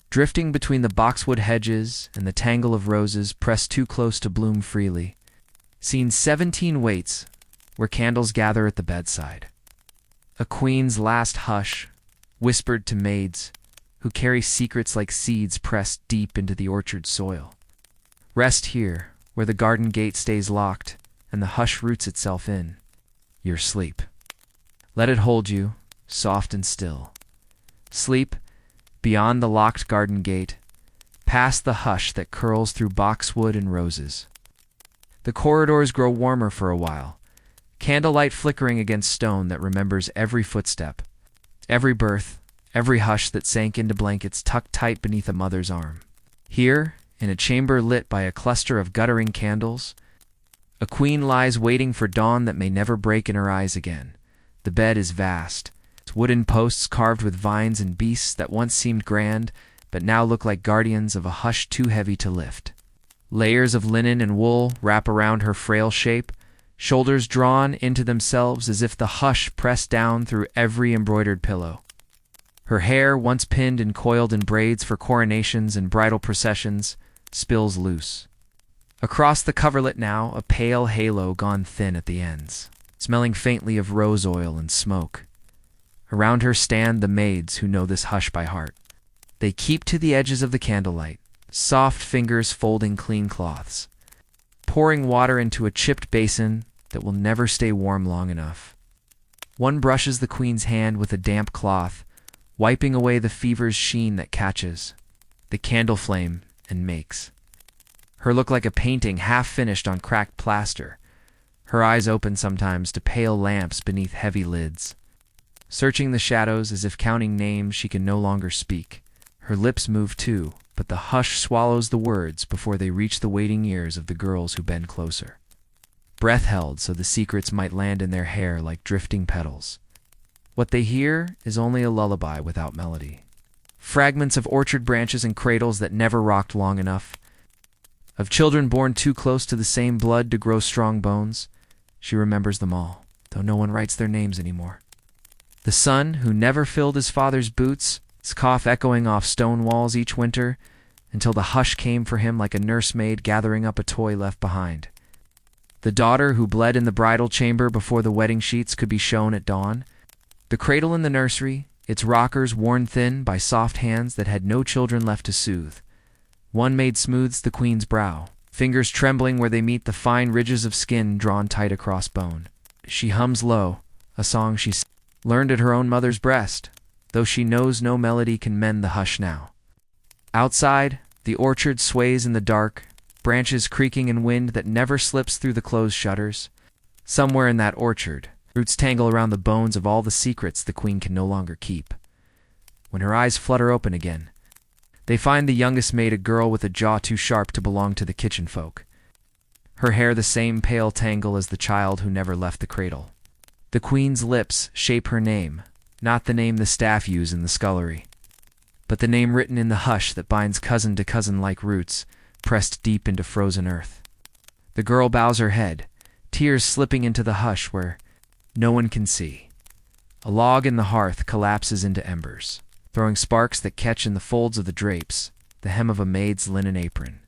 Speaker 1: Drifting between the boxwood hedges and the tangle of roses pressed too close to bloom freely. Scene 17 waits, where candles gather at the bedside. A queen's last hush, whispered to maids, who carry secrets like seeds pressed deep into the orchard soil. Rest here, where the garden gate stays locked and the hush roots itself in your sleep. Let it hold you, soft and still. Sleep beyond the locked garden gate, past the hush that curls through boxwood and roses. The corridors grow warmer for a while, candlelight flickering against stone that remembers every footstep, every birth, every hush that sank into blankets tucked tight beneath a mother's arm. Here, in a chamber lit by a cluster of guttering candles, a queen lies waiting for dawn that may never break in her eyes again. The bed is vast, its wooden posts carved with vines and beasts that once seemed grand, but now look like guardians of a hush too heavy to lift. Layers of linen and wool wrap around her frail shape, shoulders drawn into themselves as if the hush pressed down through every embroidered pillow. Her hair, once pinned and coiled in braids for coronations and bridal processions, spills loose. Across the coverlet now, a pale halo gone thin at the ends, smelling faintly of rose oil and smoke. Around her stand the maids who know this hush by heart. They keep to the edges of the candlelight, soft fingers folding clean cloths, pouring water into a chipped basin that will never stay warm long enough. One brushes the queen's hand with a damp cloth, wiping away the fever's sheen that catches the candle flame and makes her look like a painting half finished on cracked plaster. Her eyes open sometimes to pale lamps beneath heavy lids, searching the shadows as if counting names she can no longer speak. Her lips move too, but the hush swallows the words before they reach the waiting ears of the girls who bend closer. Breath held so the secrets might land in their hair like drifting petals. What they hear is only a lullaby without melody. Fragments of orchard branches and cradles that never rocked long enough. Of children born too close to the same blood to grow strong bones. She remembers them all, though no one writes their names anymore. The son who never filled his father's boots, his cough echoing off stone walls each winter, until the hush came for him like a nursemaid gathering up a toy left behind. The daughter who bled in the bridal chamber before the wedding sheets could be shown at dawn. The cradle in the nursery, its rockers worn thin by soft hands that had no children left to soothe. One maid smooths the queen's brow, fingers trembling where they meet the fine ridges of skin drawn tight across bone. She hums low, a song she learned at her own mother's breast, though she knows no melody can mend the hush now. Outside, the orchard sways in the dark, branches creaking in wind that never slips through the closed shutters. Somewhere in that orchard, roots tangle around the bones of all the secrets the queen can no longer keep. When her eyes flutter open again, they find the youngest maid a girl with a jaw too sharp to belong to the kitchen folk. Her hair the same pale tangle as the child who never left the cradle. The queen's lips shape her name, not the name the staff use in the scullery, but the name written in the hush that binds cousin to cousin like roots, pressed deep into frozen earth. The girl bows her head, tears slipping into the hush where no one can see. A log in the hearth collapses into embers, throwing sparks that catch in the folds of the drapes, the hem of a maid's linen apron.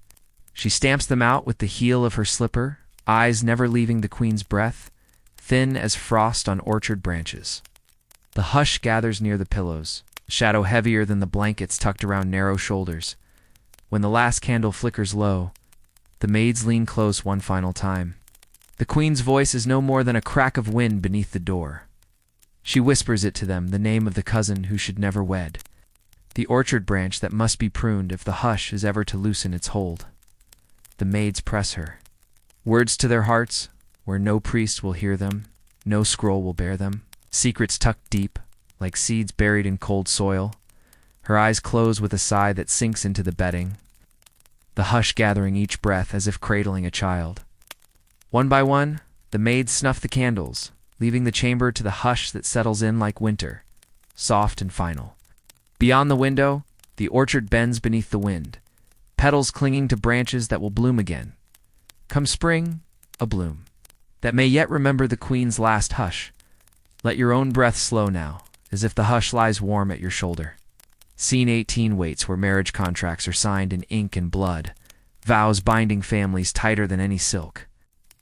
Speaker 1: She stamps them out with the heel of her slipper, eyes never leaving the queen's breath, thin as frost on orchard branches. The hush gathers near the pillows, a shadow heavier than the blankets tucked around narrow shoulders. When the last candle flickers low, the maids lean close one final time. The queen's voice is no more than a crack of wind beneath the door. She whispers it to them, the name of the cousin who should never wed, the orchard branch that must be pruned if the hush is ever to loosen its hold. The maids press her. Words to their hearts, where no priest will hear them, no scroll will bear them, secrets tucked deep, like seeds buried in cold soil. Her eyes close with a sigh that sinks into the bedding, the hush gathering each breath as if cradling a child. One by one, the maids snuff the candles, leaving the chamber to the hush that settles in like winter, soft and final. Beyond the window, the orchard bends beneath the wind, petals clinging to branches that will bloom again. Come spring, a bloom that may yet remember the queen's last hush. Let your own breath slow now, as if the hush lies warm at your shoulder. Scene 18 waits where marriage contracts are signed in ink and blood, vows binding families tighter than any silk.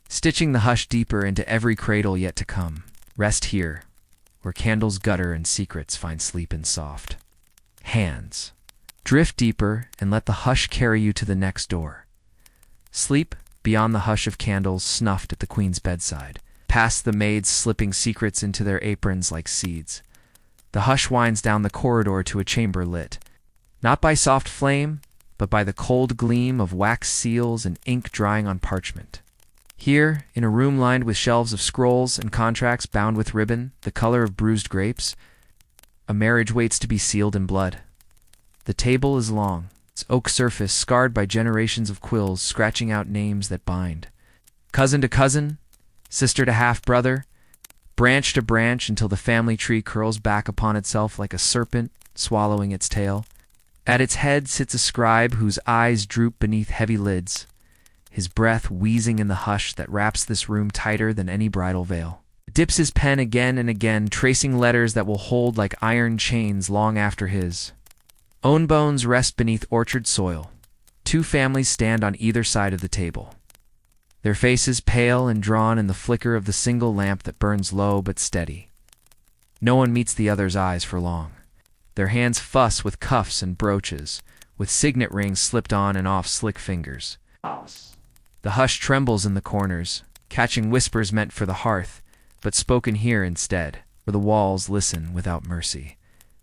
Speaker 1: Stitching the hush deeper into every cradle yet to come. Rest here, where candles gutter and secrets find sleep in soft hands. Drift deeper and let the hush carry you to the next door. Sleep beyond the hush of candles snuffed at the queen's bedside, past the maids slipping secrets into their aprons like seeds. The hush winds down the corridor to a chamber lit, not by soft flame, but by the cold gleam of wax seals and ink drying on parchment. Here, in a room lined with shelves of scrolls and contracts bound with ribbon, the color of bruised grapes, a marriage waits to be sealed in blood. The table is long, its oak surface scarred by generations of quills scratching out names that bind. Cousin to cousin, sister to half-brother, branch to branch until the family tree curls back upon itself like a serpent swallowing its tail. At its head sits a scribe whose eyes droop beneath heavy lids, his breath wheezing in the hush that wraps this room tighter than any bridal veil. dips his pen again and again, tracing letters that will hold like iron chains long after his own bones rest beneath orchard soil. Two families stand on either side of the table, their faces pale and drawn in the flicker of the single lamp that burns low but steady. No one meets the other's eyes for long. Their hands fuss with cuffs and brooches, with signet rings slipped on and off slick fingers. The hush trembles in the corners, catching whispers meant for the hearth, but spoken here instead, where the walls listen without mercy.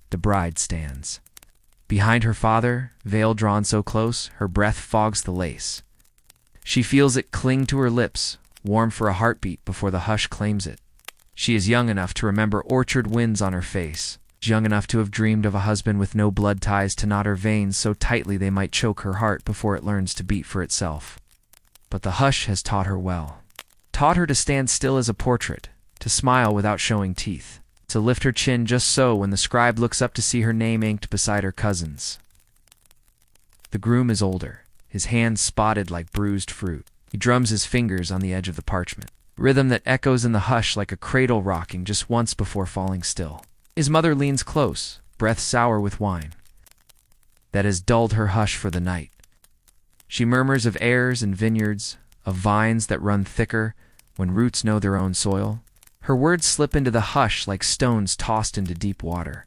Speaker 1: The bride stands. Behind her father, veil drawn so close, her breath fogs the lace. She feels it cling to her lips, warm for a heartbeat before the hush claims it. She is young enough to remember orchard winds on her face, young enough to have dreamed of a husband with no blood ties to knot her veins so tightly they might choke her heart before it learns to beat for itself. But the hush has taught her well. Taught her to stand still as a portrait, to smile without showing teeth, to lift her chin just so when the scribe looks up to see her name inked beside her cousin's. The groom is older, his hands spotted like bruised fruit. He drums his fingers on the edge of the parchment, rhythm that echoes in the hush like a cradle rocking just once before falling still. His mother leans close, breath sour with wine. That has dulled her hush for the night. She murmurs of airs and vineyards, of vines that run thicker when roots know their own soil. Her words slip into the hush like stones tossed into deep water.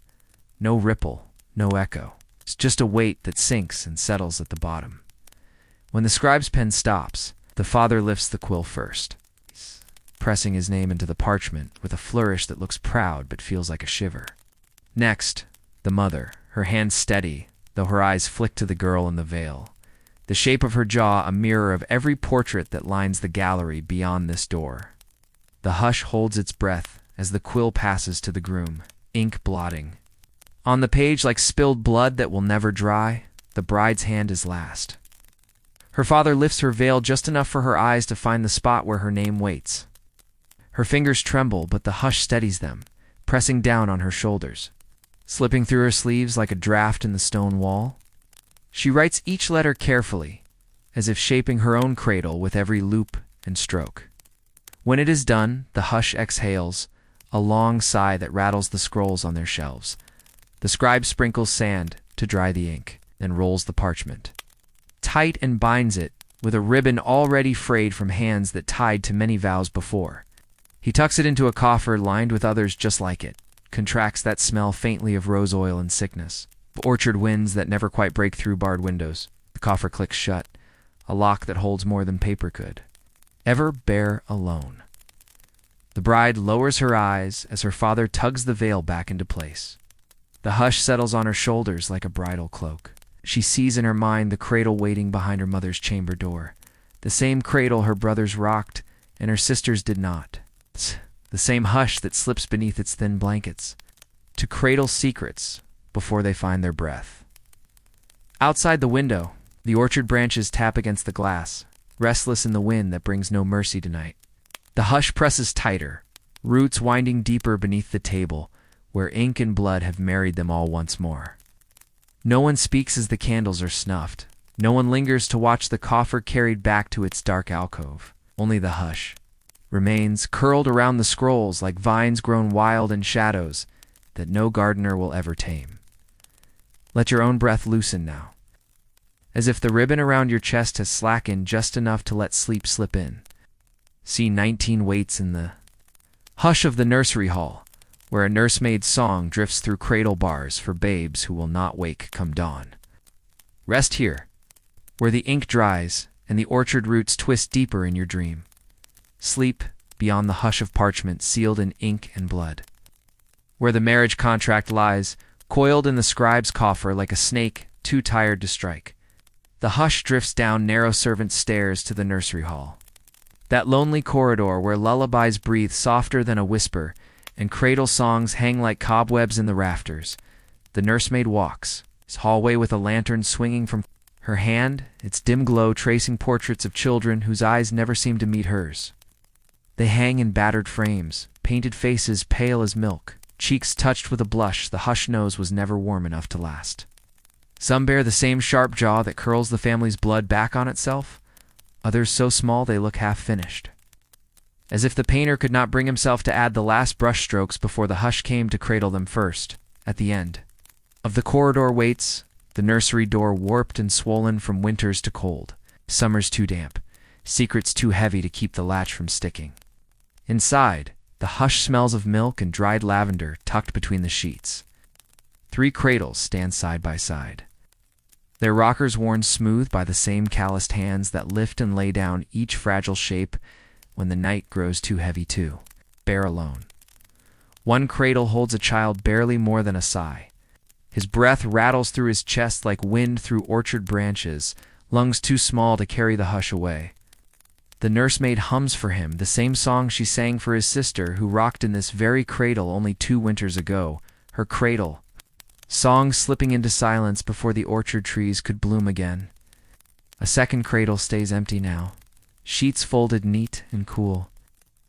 Speaker 1: No ripple, no echo. It's just a weight that sinks and settles at the bottom. When the scribe's pen stops, the father lifts the quill first, pressing his name into the parchment with a flourish that looks proud but feels like a shiver. Next, the mother, her hands steady, though her eyes flick to the girl in the veil. The shape of her jaw a mirror of every portrait that lines the gallery beyond this door. The hush holds its breath as the quill passes to the groom, ink blotting. On the page, like spilled blood that will never dry, the bride's hand is last. Her father lifts her veil just enough for her eyes to find the spot where her name waits. Her fingers tremble, but the hush steadies them, pressing down on her shoulders, slipping through her sleeves like a draft in the stone wall. She writes each letter carefully, as if shaping her own cradle with every loop and stroke. When it is done, the hush exhales, a long sigh that rattles the scrolls on their shelves. The scribe sprinkles sand to dry the ink, then rolls the parchment tight and binds it with a ribbon already frayed from hands that tied to many vows before. He tucks it into a coffer lined with others just like it, contracts that smell faintly of rose oil and sickness, of orchard winds that never quite break through barred windows. The coffer clicks shut, a lock that holds more than paper could. Ever bare alone. The bride lowers her eyes as her father tugs the veil back into place. The hush settles on her shoulders like a bridal cloak. She sees in her mind the cradle waiting behind her mother's chamber door, the same cradle her brothers rocked and her sisters did not. The same hush that slips beneath its thin blankets, to cradle secrets before they find their breath. Outside the window, the orchard branches tap against the glass, restless in the wind that brings no mercy tonight. The hush presses tighter, roots winding deeper beneath the table, where ink and blood have married them all once more. No one speaks as the candles are snuffed. No one lingers to watch the coffer carried back to its dark alcove. Only the hush remains curled around the scrolls like vines grown wild in shadows that no gardener will ever tame. Let your own breath loosen now, as if the ribbon around your chest has slackened just enough to let sleep slip in. See 19 waits in the hush of the nursery hall, where a nursemaid's song drifts through cradle bars for babes who will not wake come dawn. Rest here, where the ink dries and the orchard roots twist deeper in your dream. Sleep beyond the hush of parchment sealed in ink and blood, where the marriage contract lies, coiled in the scribe's coffer like a snake too tired to strike. The hush drifts down narrow servant stairs to the nursery hall, that lonely corridor where lullabies breathe softer than a whisper and cradle songs hang like cobwebs in the rafters. The nursemaid walks, his hallway with a lantern swinging from her hand, its dim glow tracing portraits of children whose eyes never seem to meet hers. They hang in battered frames, painted faces pale as milk, cheeks touched with a blush the hush knows was never warm enough to last. Some bear the same sharp jaw that curls the family's blood back on itself, others so small they look half-finished. as if the painter could not bring himself to add the last brushstrokes before the hush came to cradle them first, at the end of the corridor waits, the nursery door warped and swollen from winters to cold, summers too damp, secrets too heavy to keep the latch from sticking. Inside, the hush smells of milk and dried lavender tucked between the sheets. 3 cradles stand side by side, their rockers worn smooth by the same calloused hands that lift and lay down each fragile shape when the night grows too heavy to bear alone. One cradle holds a child barely more than a sigh. His breath rattles through his chest like wind through orchard branches, lungs too small to carry the hush away. The nursemaid hums for him the same song she sang for his sister who rocked in this very cradle only 2 winters ago, her cradle, song slipping into silence before the orchard trees could bloom again. A second cradle stays empty now, sheets folded neat and cool,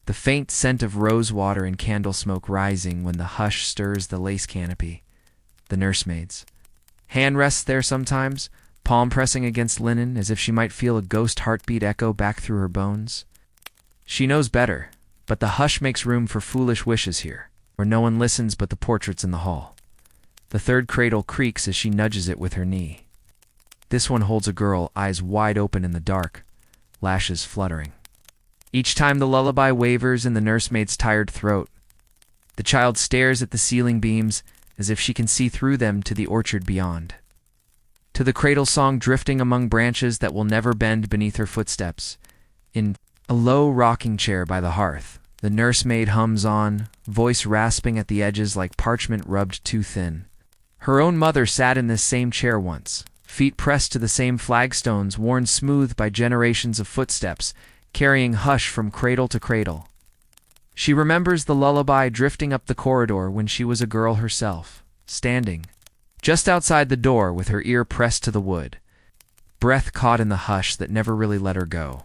Speaker 1: the faint scent of rose water and candle smoke rising when the hush stirs the lace canopy. The nursemaid's hand rests there sometimes, palm pressing against linen as if she might feel a ghost heartbeat echo back through her bones. She knows better, but the hush makes room for foolish wishes here, where no one listens but the portraits in the hall. The third cradle creaks as she nudges it with her knee. This one holds a girl, eyes wide open in the dark, lashes fluttering. Each time the lullaby wavers in the nursemaid's tired throat, the child stares at the ceiling beams as if she can see through them to the orchard beyond. To the cradle song drifting among branches that will never bend beneath her footsteps. In a low rocking chair by the hearth, the nursemaid hums on, voice rasping at the edges like parchment rubbed too thin. Her own mother sat in this same chair once, feet pressed to the same flagstones worn smooth by generations of footsteps, carrying hush from cradle to cradle. She remembers the lullaby drifting up the corridor when she was a girl herself, standing just outside the door with her ear pressed to the wood, breath caught in the hush that never really let her go.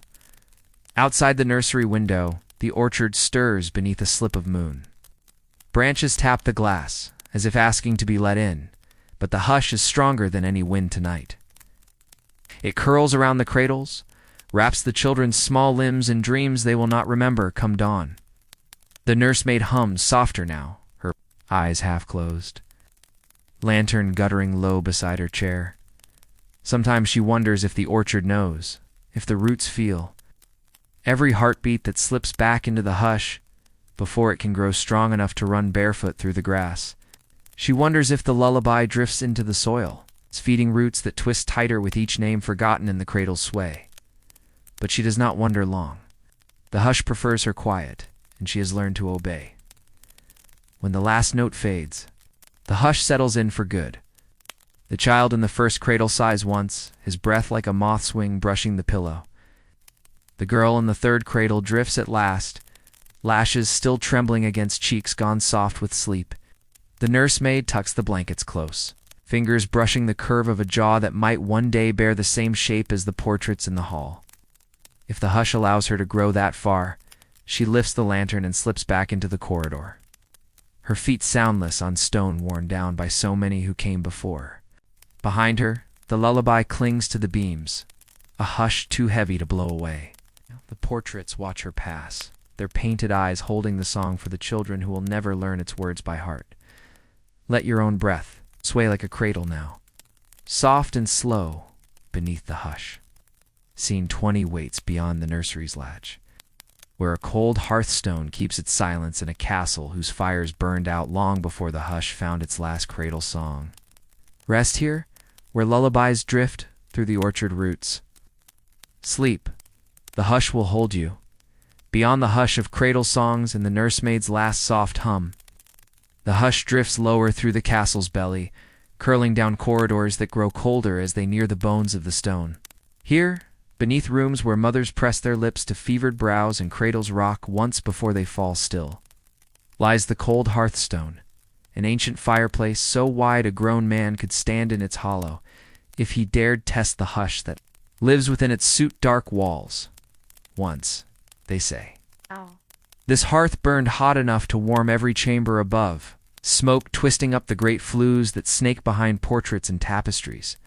Speaker 1: Outside the nursery window, the orchard stirs beneath a slip of moon. Branches tap the glass, as if asking to be let in, but the hush is stronger than any wind tonight. It curls around the cradles, wraps the children's small limbs in dreams they will not remember come dawn. The nursemaid hums softer now, her eyes half closed, lantern guttering low beside her chair. Sometimes she wonders if the orchard knows, if the roots feel every heartbeat that slips back into the hush before it can grow strong enough to run barefoot through the grass. She wonders if the lullaby drifts into the soil, its feeding roots that twist tighter with each name forgotten in the cradle's sway. But she does not wonder long. The hush prefers her quiet, and she has learned to obey. When the last note fades, the hush settles in for good. The child in the first cradle sighs once, his breath like a moth's wing brushing the pillow. The girl in the third cradle drifts at last, lashes still trembling against cheeks gone soft with sleep. The nursemaid tucks the blankets close, fingers brushing the curve of a jaw that might one day bear the same shape as the portraits in the hall. If the hush allows her to grow that far, she lifts the lantern and slips back into the corridor, her feet soundless on stone worn down by so many who came before. Behind her, the lullaby clings to the beams, a hush too heavy to blow away. The portraits watch her pass, their painted eyes holding the song for the children who will never learn its words by heart. Let your own breath sway like a cradle now, soft and slow beneath the hush. Scene 20 waits beyond the nursery's latch, where a cold hearthstone keeps its silence in a castle whose fires burned out long before the hush found its last cradle song. Rest here, where lullabies drift through the orchard roots. Sleep. The hush will hold you. Beyond the hush of cradle songs and the nursemaid's last soft hum, the hush drifts lower through the castle's belly, curling down corridors that grow colder as they near the bones of the stone. Here, beneath rooms where mothers press their lips to fevered brows and cradles rock once before they fall still, lies the cold hearthstone, an ancient fireplace so wide a grown man could stand in its hollow, if he dared test the hush that lives within its soot-dark walls. Once, they say.
Speaker 2: Oh.
Speaker 1: This hearth burned hot enough to warm every chamber above, smoke twisting up the great flues that snake behind portraits and tapestries.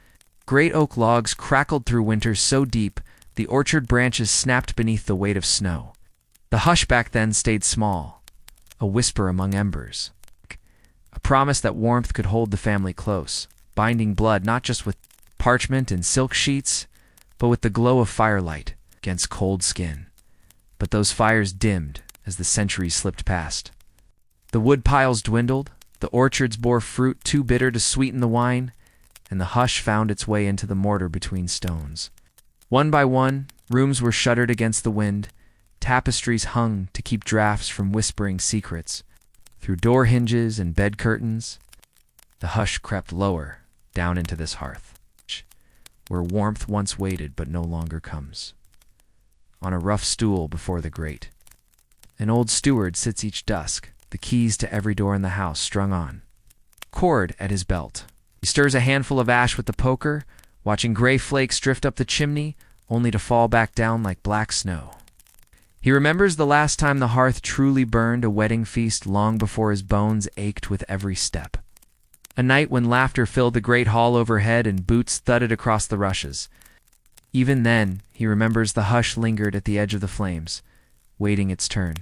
Speaker 1: Great oak logs crackled through winters so deep, the orchard branches snapped beneath the weight of snow. The hush back then stayed small, a whisper among embers, a promise that warmth could hold the family close, binding blood not just with parchment and silk sheets, but with the glow of firelight against cold skin. But those fires dimmed as the centuries slipped past. The wood piles dwindled, the orchards bore fruit too bitter to sweeten the wine, and the hush found its way into the mortar between stones. One by one, rooms were shuttered against the wind, tapestries hung to keep drafts from whispering secrets. Through door hinges and bed curtains, the hush crept lower, down into this hearth, where warmth once waited but no longer comes. On a rough stool before the grate, an old steward sits each dusk, the keys to every door in the house strung on cord at his belt. He stirs a handful of ash with the poker, watching gray flakes drift up the chimney, only to fall back down like black snow. He remembers the last time the hearth truly burned, a wedding feast long before his bones ached with every step. A night when laughter filled the great hall overhead and boots thudded across the rushes. Even then, he remembers the hush lingered at the edge of the flames, waiting its turn.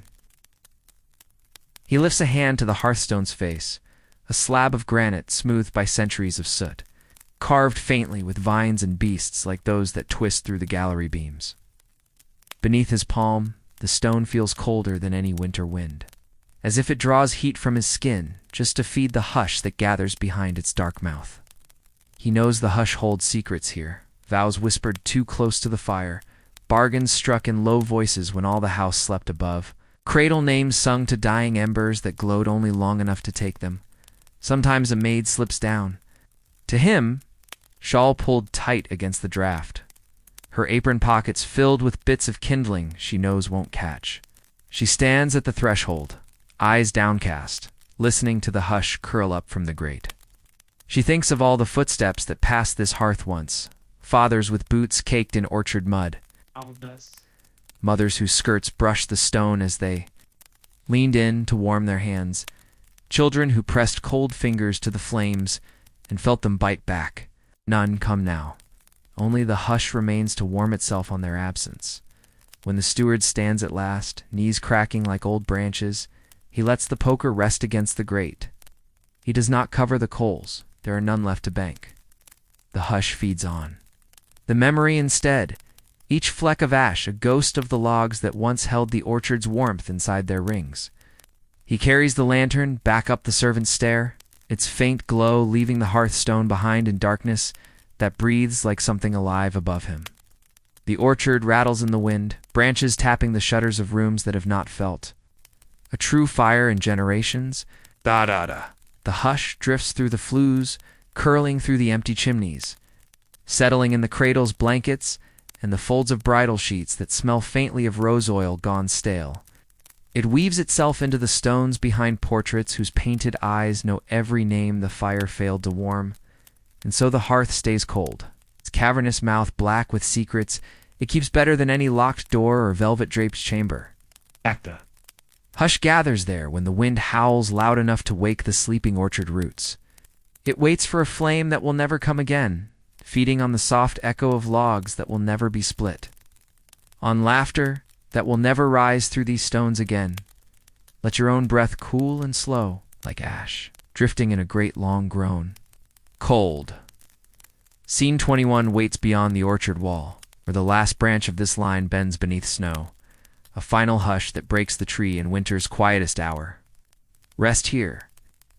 Speaker 1: He lifts a hand to the hearthstone's face, a slab of granite smoothed by centuries of soot, carved faintly with vines and beasts like those that twist through the gallery beams. Beneath his palm, the stone feels colder than any winter wind, as if it draws heat from his skin just to feed the hush that gathers behind its dark mouth. He knows the hush holds secrets here, vows whispered too close to the fire, bargains struck in low voices when all the house slept above, cradle names sung to dying embers that glowed only long enough to take them. Sometimes a maid slips down. To him, shawl pulled tight against the draft, her apron pockets filled with bits of kindling she knows won't catch. She stands at the threshold, eyes downcast, listening to the hush curl up from the grate. She thinks of all the footsteps that passed this hearth once, fathers with boots caked in orchard mud, mothers whose skirts brushed the stone as they leaned in to warm their hands, children who pressed cold fingers to the flames and felt them bite back. None come now. Only the hush remains to warm itself on their absence. When the steward stands at last, knees cracking like old branches, he lets the poker rest against the grate. He does not cover the coals. There are none left to bank. The hush feeds on. The memory instead, each fleck of ash a ghost of the logs that once held the orchard's warmth inside their rings. He carries the lantern back up the servant's stair, its faint glow leaving the hearthstone behind in darkness that breathes like something alive above him. The orchard rattles in the wind, branches tapping the shutters of rooms that have not felt. A true fire in generations. Da-da-da. The hush drifts through the flues, curling through the empty chimneys, settling in the cradle's blankets and the folds of bridal sheets that smell faintly of rose oil gone stale. It weaves itself into the stones behind portraits whose painted eyes know every name the fire failed to warm. And so the hearth stays cold, its cavernous mouth black with secrets. It keeps better than any locked door or velvet-draped chamber. Acta. Hush gathers there when the wind howls loud enough to wake the sleeping orchard roots. It waits for a flame that will never come again, feeding on the soft echo of logs that will never be split, on laughter that will never rise through these stones again. Let your own breath cool and slow, like ash, drifting in a great long groan. Cold. Scene 21 waits beyond the orchard wall, where the last branch of this line bends beneath snow, a final hush that breaks the tree in winter's quietest hour. Rest here,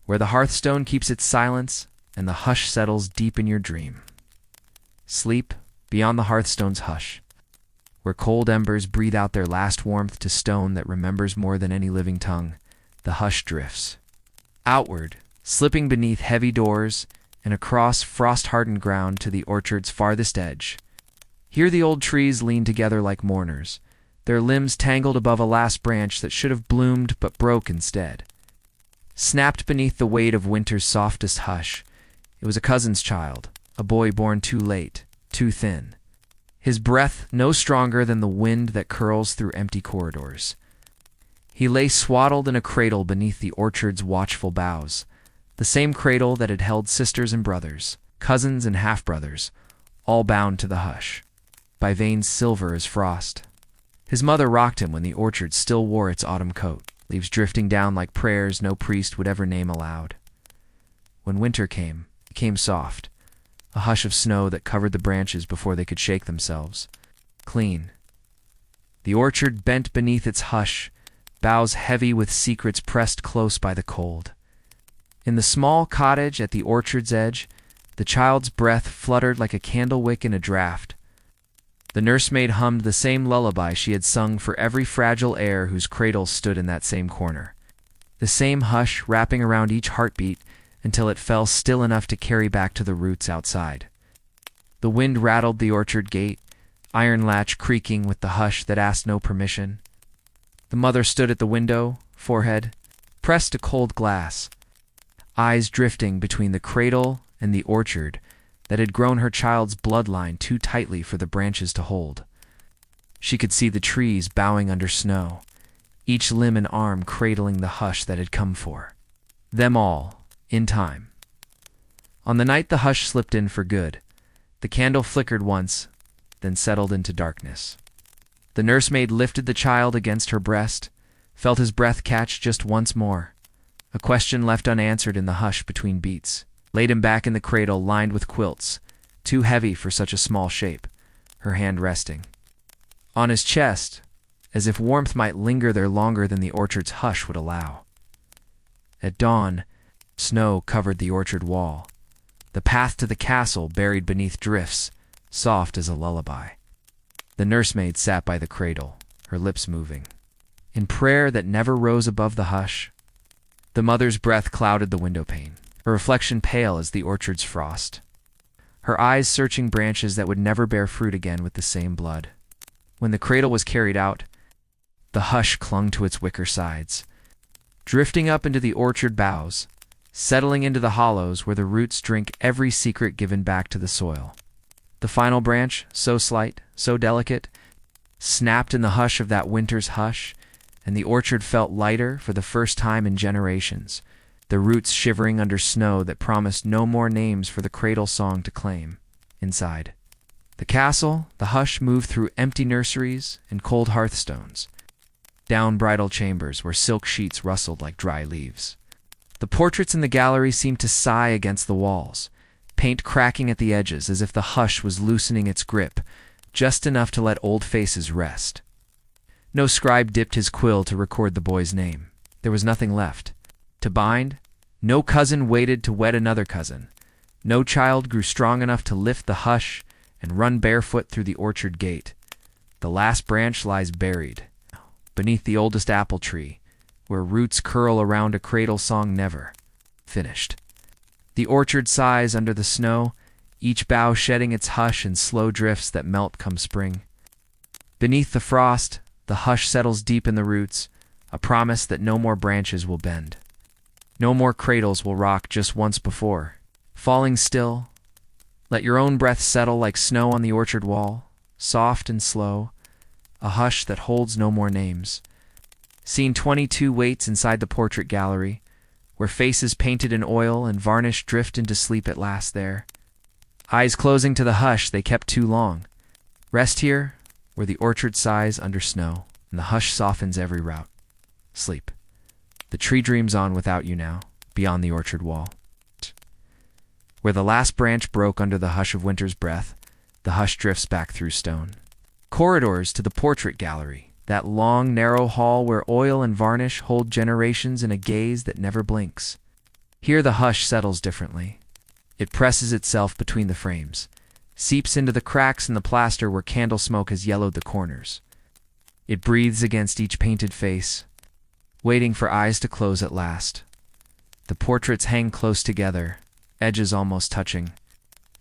Speaker 1: where the hearthstone keeps its silence and the hush settles deep in your dream. Sleep beyond the hearthstone's hush, where cold embers breathe out their last warmth to stone that remembers more than any living tongue. The hush drifts outward, slipping beneath heavy doors and across frost-hardened ground to the orchard's farthest edge. Here the old trees lean together like mourners, their limbs tangled above a last branch that should have bloomed but broke instead. Snapped beneath the weight of winter's softest hush, it was a cousin's child, a boy born too late, too thin. His breath no stronger than the wind that curls through empty corridors. He lay swaddled in a cradle beneath the orchard's watchful boughs, the same cradle that had held sisters and brothers, cousins and half-brothers, all bound to the hush, by veins silver as frost. His mother rocked him when the orchard still wore its autumn coat, leaves drifting down like prayers no priest would ever name aloud. When winter came, it came soft, a hush of snow that covered the branches before they could shake themselves. Clean. The orchard bent beneath its hush, boughs heavy with secrets pressed close by the cold. In the small cottage at the orchard's edge, the child's breath fluttered like a candle wick in a draught. The nursemaid hummed the same lullaby she had sung for every fragile heir whose cradle stood in that same corner. The same hush wrapping around each heartbeat until it fell still enough to carry back to the roots outside. The wind rattled the orchard gate, iron latch creaking with the hush that asked no permission. The mother stood at the window, forehead pressed to cold glass, eyes drifting between the cradle and the orchard that had grown her child's bloodline too tightly for the branches to hold. She could see the trees bowing under snow, each limb and arm cradling the hush that had come for them all, in time. On the night the hush slipped in for good, the candle flickered once, then settled into darkness. The nursemaid lifted the child against her breast, felt his breath catch just once more, a question left unanswered in the hush between beats, laid him back in the cradle lined with quilts, too heavy for such a small shape, her hand resting on his chest, as if warmth might linger there longer than the orchard's hush would allow. At dawn, snow covered the orchard wall, the path to the castle buried beneath drifts, soft as a lullaby. The nursemaid sat by the cradle, her lips moving, in prayer that never rose above the hush. The mother's breath clouded the windowpane, her reflection pale as the orchard's frost, her eyes searching branches that would never bear fruit again with the same blood. When the cradle was carried out, the hush clung to its wicker sides, drifting up into the orchard boughs, settling into the hollows where the roots drink every secret given back to the soil. The final branch, so slight, so delicate, snapped in the hush of that winter's hush, and the orchard felt lighter for the first time in generations, the roots shivering under snow that promised no more names for the cradle song to claim. Inside the castle, the hush moved through empty nurseries and cold hearthstones, down bridal chambers where silk sheets rustled like dry leaves. The portraits in the gallery seemed to sigh against the walls, paint cracking at the edges as if the hush was loosening its grip, just enough to let old faces rest. No scribe dipped his quill to record the boy's name. There was nothing left to bind. No cousin waited to wed another cousin. No child grew strong enough to lift the hush and run barefoot through the orchard gate. The last branch lies buried beneath the oldest apple tree, where roots curl around a cradle song never finished. The orchard sighs under the snow, each bough shedding its hush in slow drifts that melt come spring. Beneath the frost, the hush settles deep in the roots, a promise that no more branches will bend. No more cradles will rock just once before. Falling still, let your own breath settle like snow on the orchard wall, soft and slow, a hush that holds no more names. Scene 22 waits inside the portrait gallery, where faces painted in oil and varnish drift into sleep at last there. Eyes closing to the hush they kept too long. Rest here, where the orchard sighs under snow, and the hush softens every route. Sleep. The tree dreams on without you now, beyond the orchard wall. Where the last branch broke under the hush of winter's breath, the hush drifts back through stone. Corridors to the portrait gallery, that long, narrow hall where oil and varnish hold generations in a gaze that never blinks. Here the hush settles differently. It presses itself between the frames, seeps into the cracks in the plaster where candle smoke has yellowed the corners. It breathes against each painted face, waiting for eyes to close at last. The portraits hang close together, edges almost touching,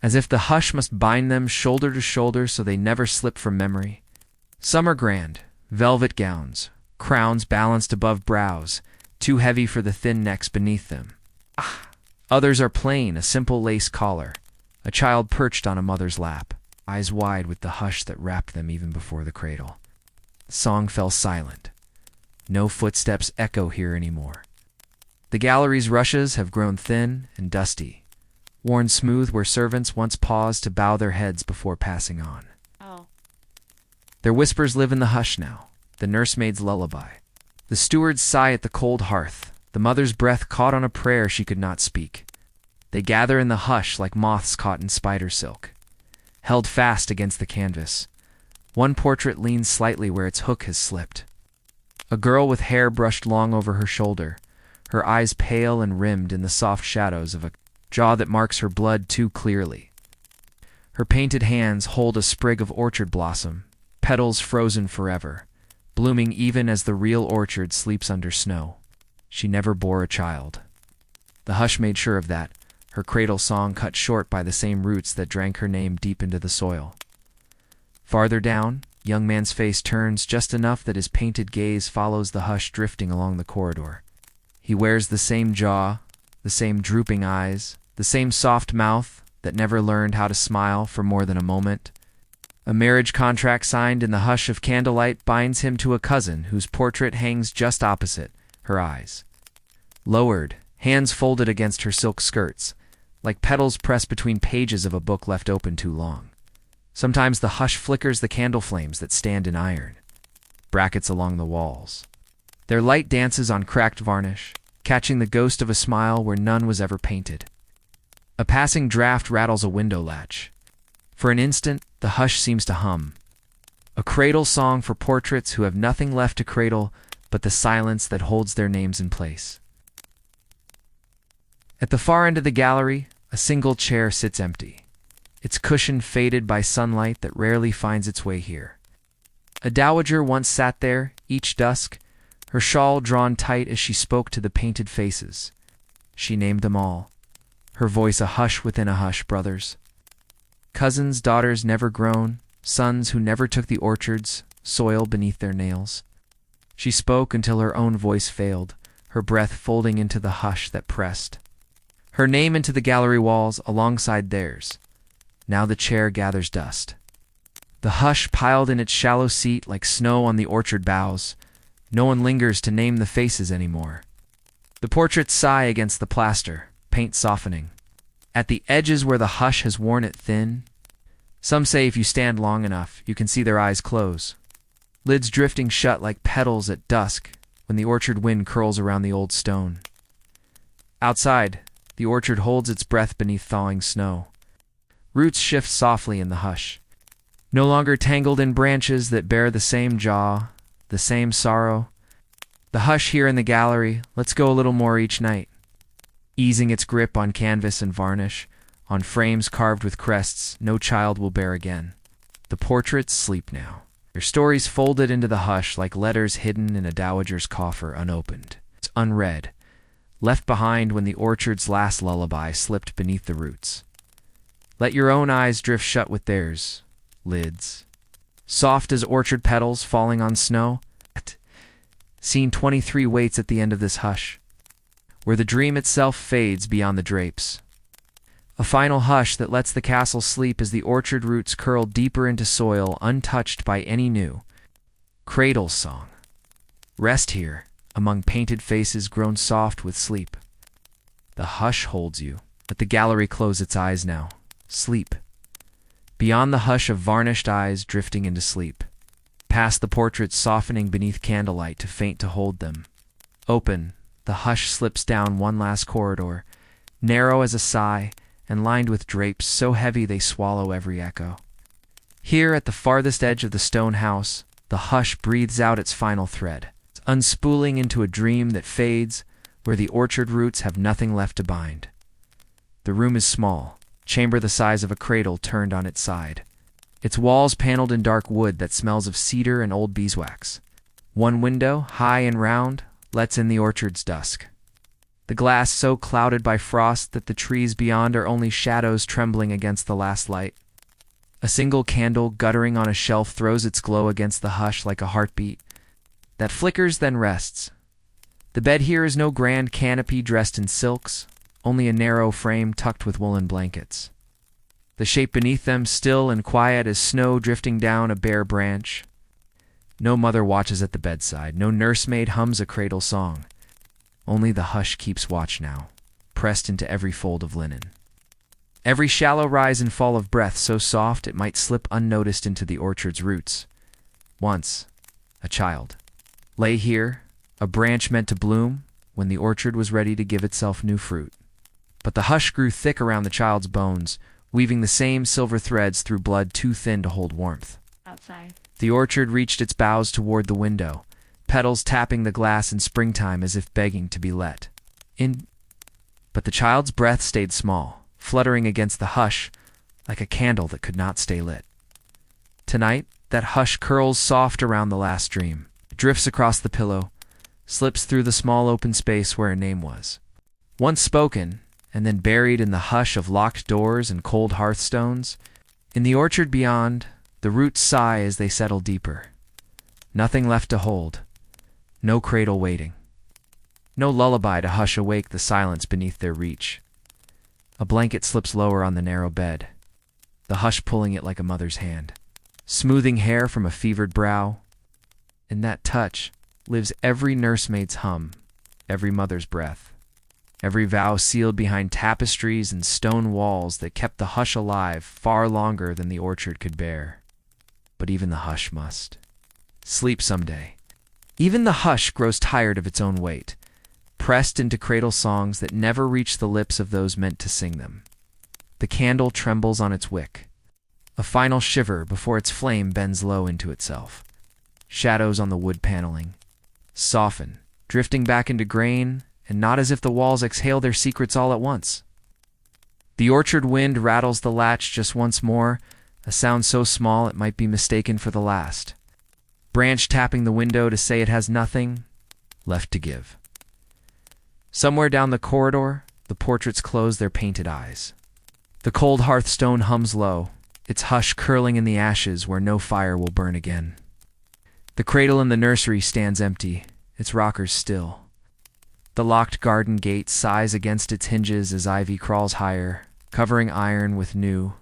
Speaker 1: as if the hush must bind them shoulder to shoulder so they never slip from memory. Some are grand, velvet gowns, crowns balanced above brows, too heavy for the thin necks beneath them. Others are plain, a simple lace collar, a child perched on a mother's lap, eyes wide with the hush that wrapped them even before the cradle. The song fell silent. No footsteps echo here anymore. The gallery's rushes have grown thin and dusty, worn smooth where servants once paused to bow their heads before passing on.
Speaker 2: Oh.
Speaker 1: Their whispers live in the hush now, the nursemaid's lullaby. The steward's sigh at the cold hearth, the mother's breath caught on a prayer she could not speak. They gather in the hush like moths caught in spider silk, held fast against the canvas. One portrait leans slightly where its hook has slipped. A girl with hair brushed long over her shoulder, her eyes pale and rimmed in the soft shadows of a jaw that marks her blood too clearly. Her painted hands hold a sprig of orchard blossom, petals frozen forever, blooming even as the real orchard sleeps under snow. She never bore a child. The hush made sure of that, her cradle song cut short by the same roots that drank her name deep into the soil. Farther down, young man's face turns just enough that his painted gaze follows the hush drifting along the corridor. He wears the same jaw, the same drooping eyes, the same soft mouth that never learned how to smile for more than a moment. A marriage contract signed in the hush of candlelight binds him to a cousin whose portrait hangs just opposite her eyes. Lowered, hands folded against her silk skirts, like petals pressed between pages of a book left open too long. Sometimes the hush flickers the candle flames that stand in iron, brackets along the walls. Their light dances on cracked varnish, catching the ghost of a smile where none was ever painted. A passing draft rattles a window latch. For an instant, the hush seems to hum. A cradle song for portraits who have nothing left to cradle but the silence that holds their names in place. At the far end of the gallery, a single chair sits empty, its cushion faded by sunlight that rarely finds its way here. A dowager once sat there, each dusk, her shawl drawn tight as she spoke to the painted faces. She named them all, her voice a hush within a hush, brothers. Cousins, daughters never grown, sons who never took the orchards, soil beneath their nails. She spoke until her own voice failed, her breath folding into the hush that pressed. Her name into the gallery walls alongside theirs. Now the chair gathers dust. The hush piled in its shallow seat like snow on the orchard boughs. No one lingers to name the faces anymore. The portraits sigh against the plaster, paint softening. At the edges where the hush has worn it thin, some say if you stand long enough, you can see their eyes close. Lids drifting shut like petals at dusk when the orchard wind curls around the old stone. Outside, the orchard holds its breath beneath thawing snow. Roots shift softly in the hush, no longer tangled in branches that bear the same jaw, the same sorrow. The hush here in the gallery lets go a little more each night, easing its grip on canvas and varnish, on frames carved with crests no child will bear again. The portraits sleep now, their stories folded into the hush like letters hidden in a dowager's coffer unopened. It's unread, left behind when the orchard's last lullaby slipped beneath the roots. Let your own eyes drift shut with theirs, lids. Soft as orchard petals falling on snow. Scene 23 waits at the end of this hush, where the dream itself fades beyond the drapes. A final hush that lets the castle sleep as the orchard roots curl deeper into soil untouched by any new cradle song. Rest here, among painted faces grown soft with sleep. The hush holds you. Let the gallery close its eyes now. Sleep. Beyond the hush of varnished eyes drifting into sleep. Past the portraits softening beneath candlelight to faint to hold them. Open, the hush slips down one last corridor, narrow as a sigh and lined with drapes so heavy they swallow every echo. Here at the farthest edge of the stone house, the hush breathes out its final thread, unspooling into a dream that fades where the orchard roots have nothing left to bind. The room is small, chamber the size of a cradle turned on its side. Its walls paneled in dark wood that smells of cedar and old beeswax. One window, high and round, lets in the orchard's dusk. The glass so clouded by frost that the trees beyond are only shadows trembling against the last light. A single candle guttering on a shelf throws its glow against the hush like a heartbeat that flickers then rests. The bed here is no grand canopy dressed in silks, only a narrow frame tucked with woolen blankets. The shape beneath them still and quiet as snow drifting down a bare branch. No mother watches at the bedside, no nursemaid hums a cradle song. Only the hush keeps watch now, pressed into every fold of linen. Every shallow rise and fall of breath so soft it might slip unnoticed into the orchard's roots. Once, a child lay here, a branch meant to bloom when the orchard was ready to give itself new fruit. But the hush grew thick around the child's bones, weaving the same silver threads through blood too thin to hold warmth.
Speaker 2: Outside.
Speaker 1: The orchard reached its boughs toward the window, petals tapping the glass in springtime as if begging to be let in. But the child's breath stayed small, fluttering against the hush like a candle that could not stay lit. Tonight, that hush curls soft around the last dream, drifts across the pillow, slips through the small open space where a name was. Once spoken, and then buried in the hush of locked doors and cold hearthstones. In the orchard beyond, the roots sigh as they settle deeper. Nothing left to hold. No cradle waiting. No lullaby to hush awake the silence beneath their reach. A blanket slips lower on the narrow bed, the hush pulling it like a mother's hand, smoothing hair from a fevered brow. In that touch lives every nursemaid's hum, every mother's breath, every vow sealed behind tapestries and stone walls that kept the hush alive far longer than the orchard could bear. But even the hush must sleep someday. Even the hush grows tired of its own weight, pressed into cradle songs that never reach the lips of those meant to sing them. The candle trembles on its wick, a final shiver before its flame bends low into itself. Shadows on the wood paneling soften, drifting back into grain, and not as if the walls exhale their secrets all at once. The orchard wind rattles the latch just once more, a sound so small it might be mistaken for the last. Branch tapping the window to say it has nothing left to give. Somewhere down the corridor, the portraits close their painted eyes. The cold hearthstone hums low, its hush curling in the ashes where no fire will burn again. The cradle in the nursery stands empty, its rockers still. The locked garden gate sighs against its hinges as ivy crawls higher, covering iron with new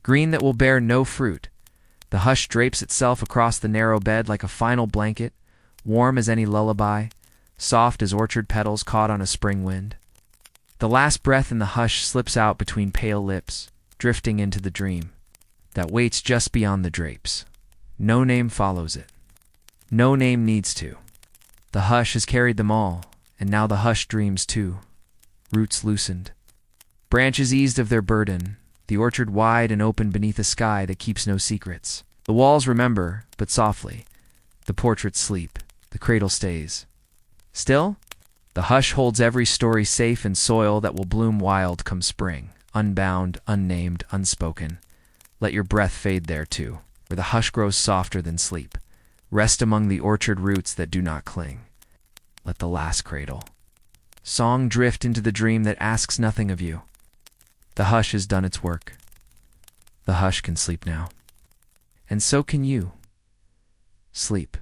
Speaker 1: green that will bear no fruit. The hush drapes itself across the narrow bed like a final blanket, warm as any lullaby, soft as orchard petals caught on a spring wind. The last breath in the hush slips out between pale lips, drifting into the dream that waits just beyond the drapes. No name follows it. No name needs to. The hush has carried them all, and now the hush dreams too. Roots loosened, branches eased of their burden, the orchard wide and open beneath a sky that keeps no secrets. The walls remember, but softly. The portraits sleep, the cradle stays. Still, the hush holds every story safe in soil that will bloom wild come spring, unbound, unnamed, unspoken. Let your breath fade there too, where the hush grows softer than sleep. Rest among the orchard roots that do not cling. Let the last cradle song drift into the dream that asks nothing of you. The hush has done its work. The hush can sleep now. And so can you. Sleep.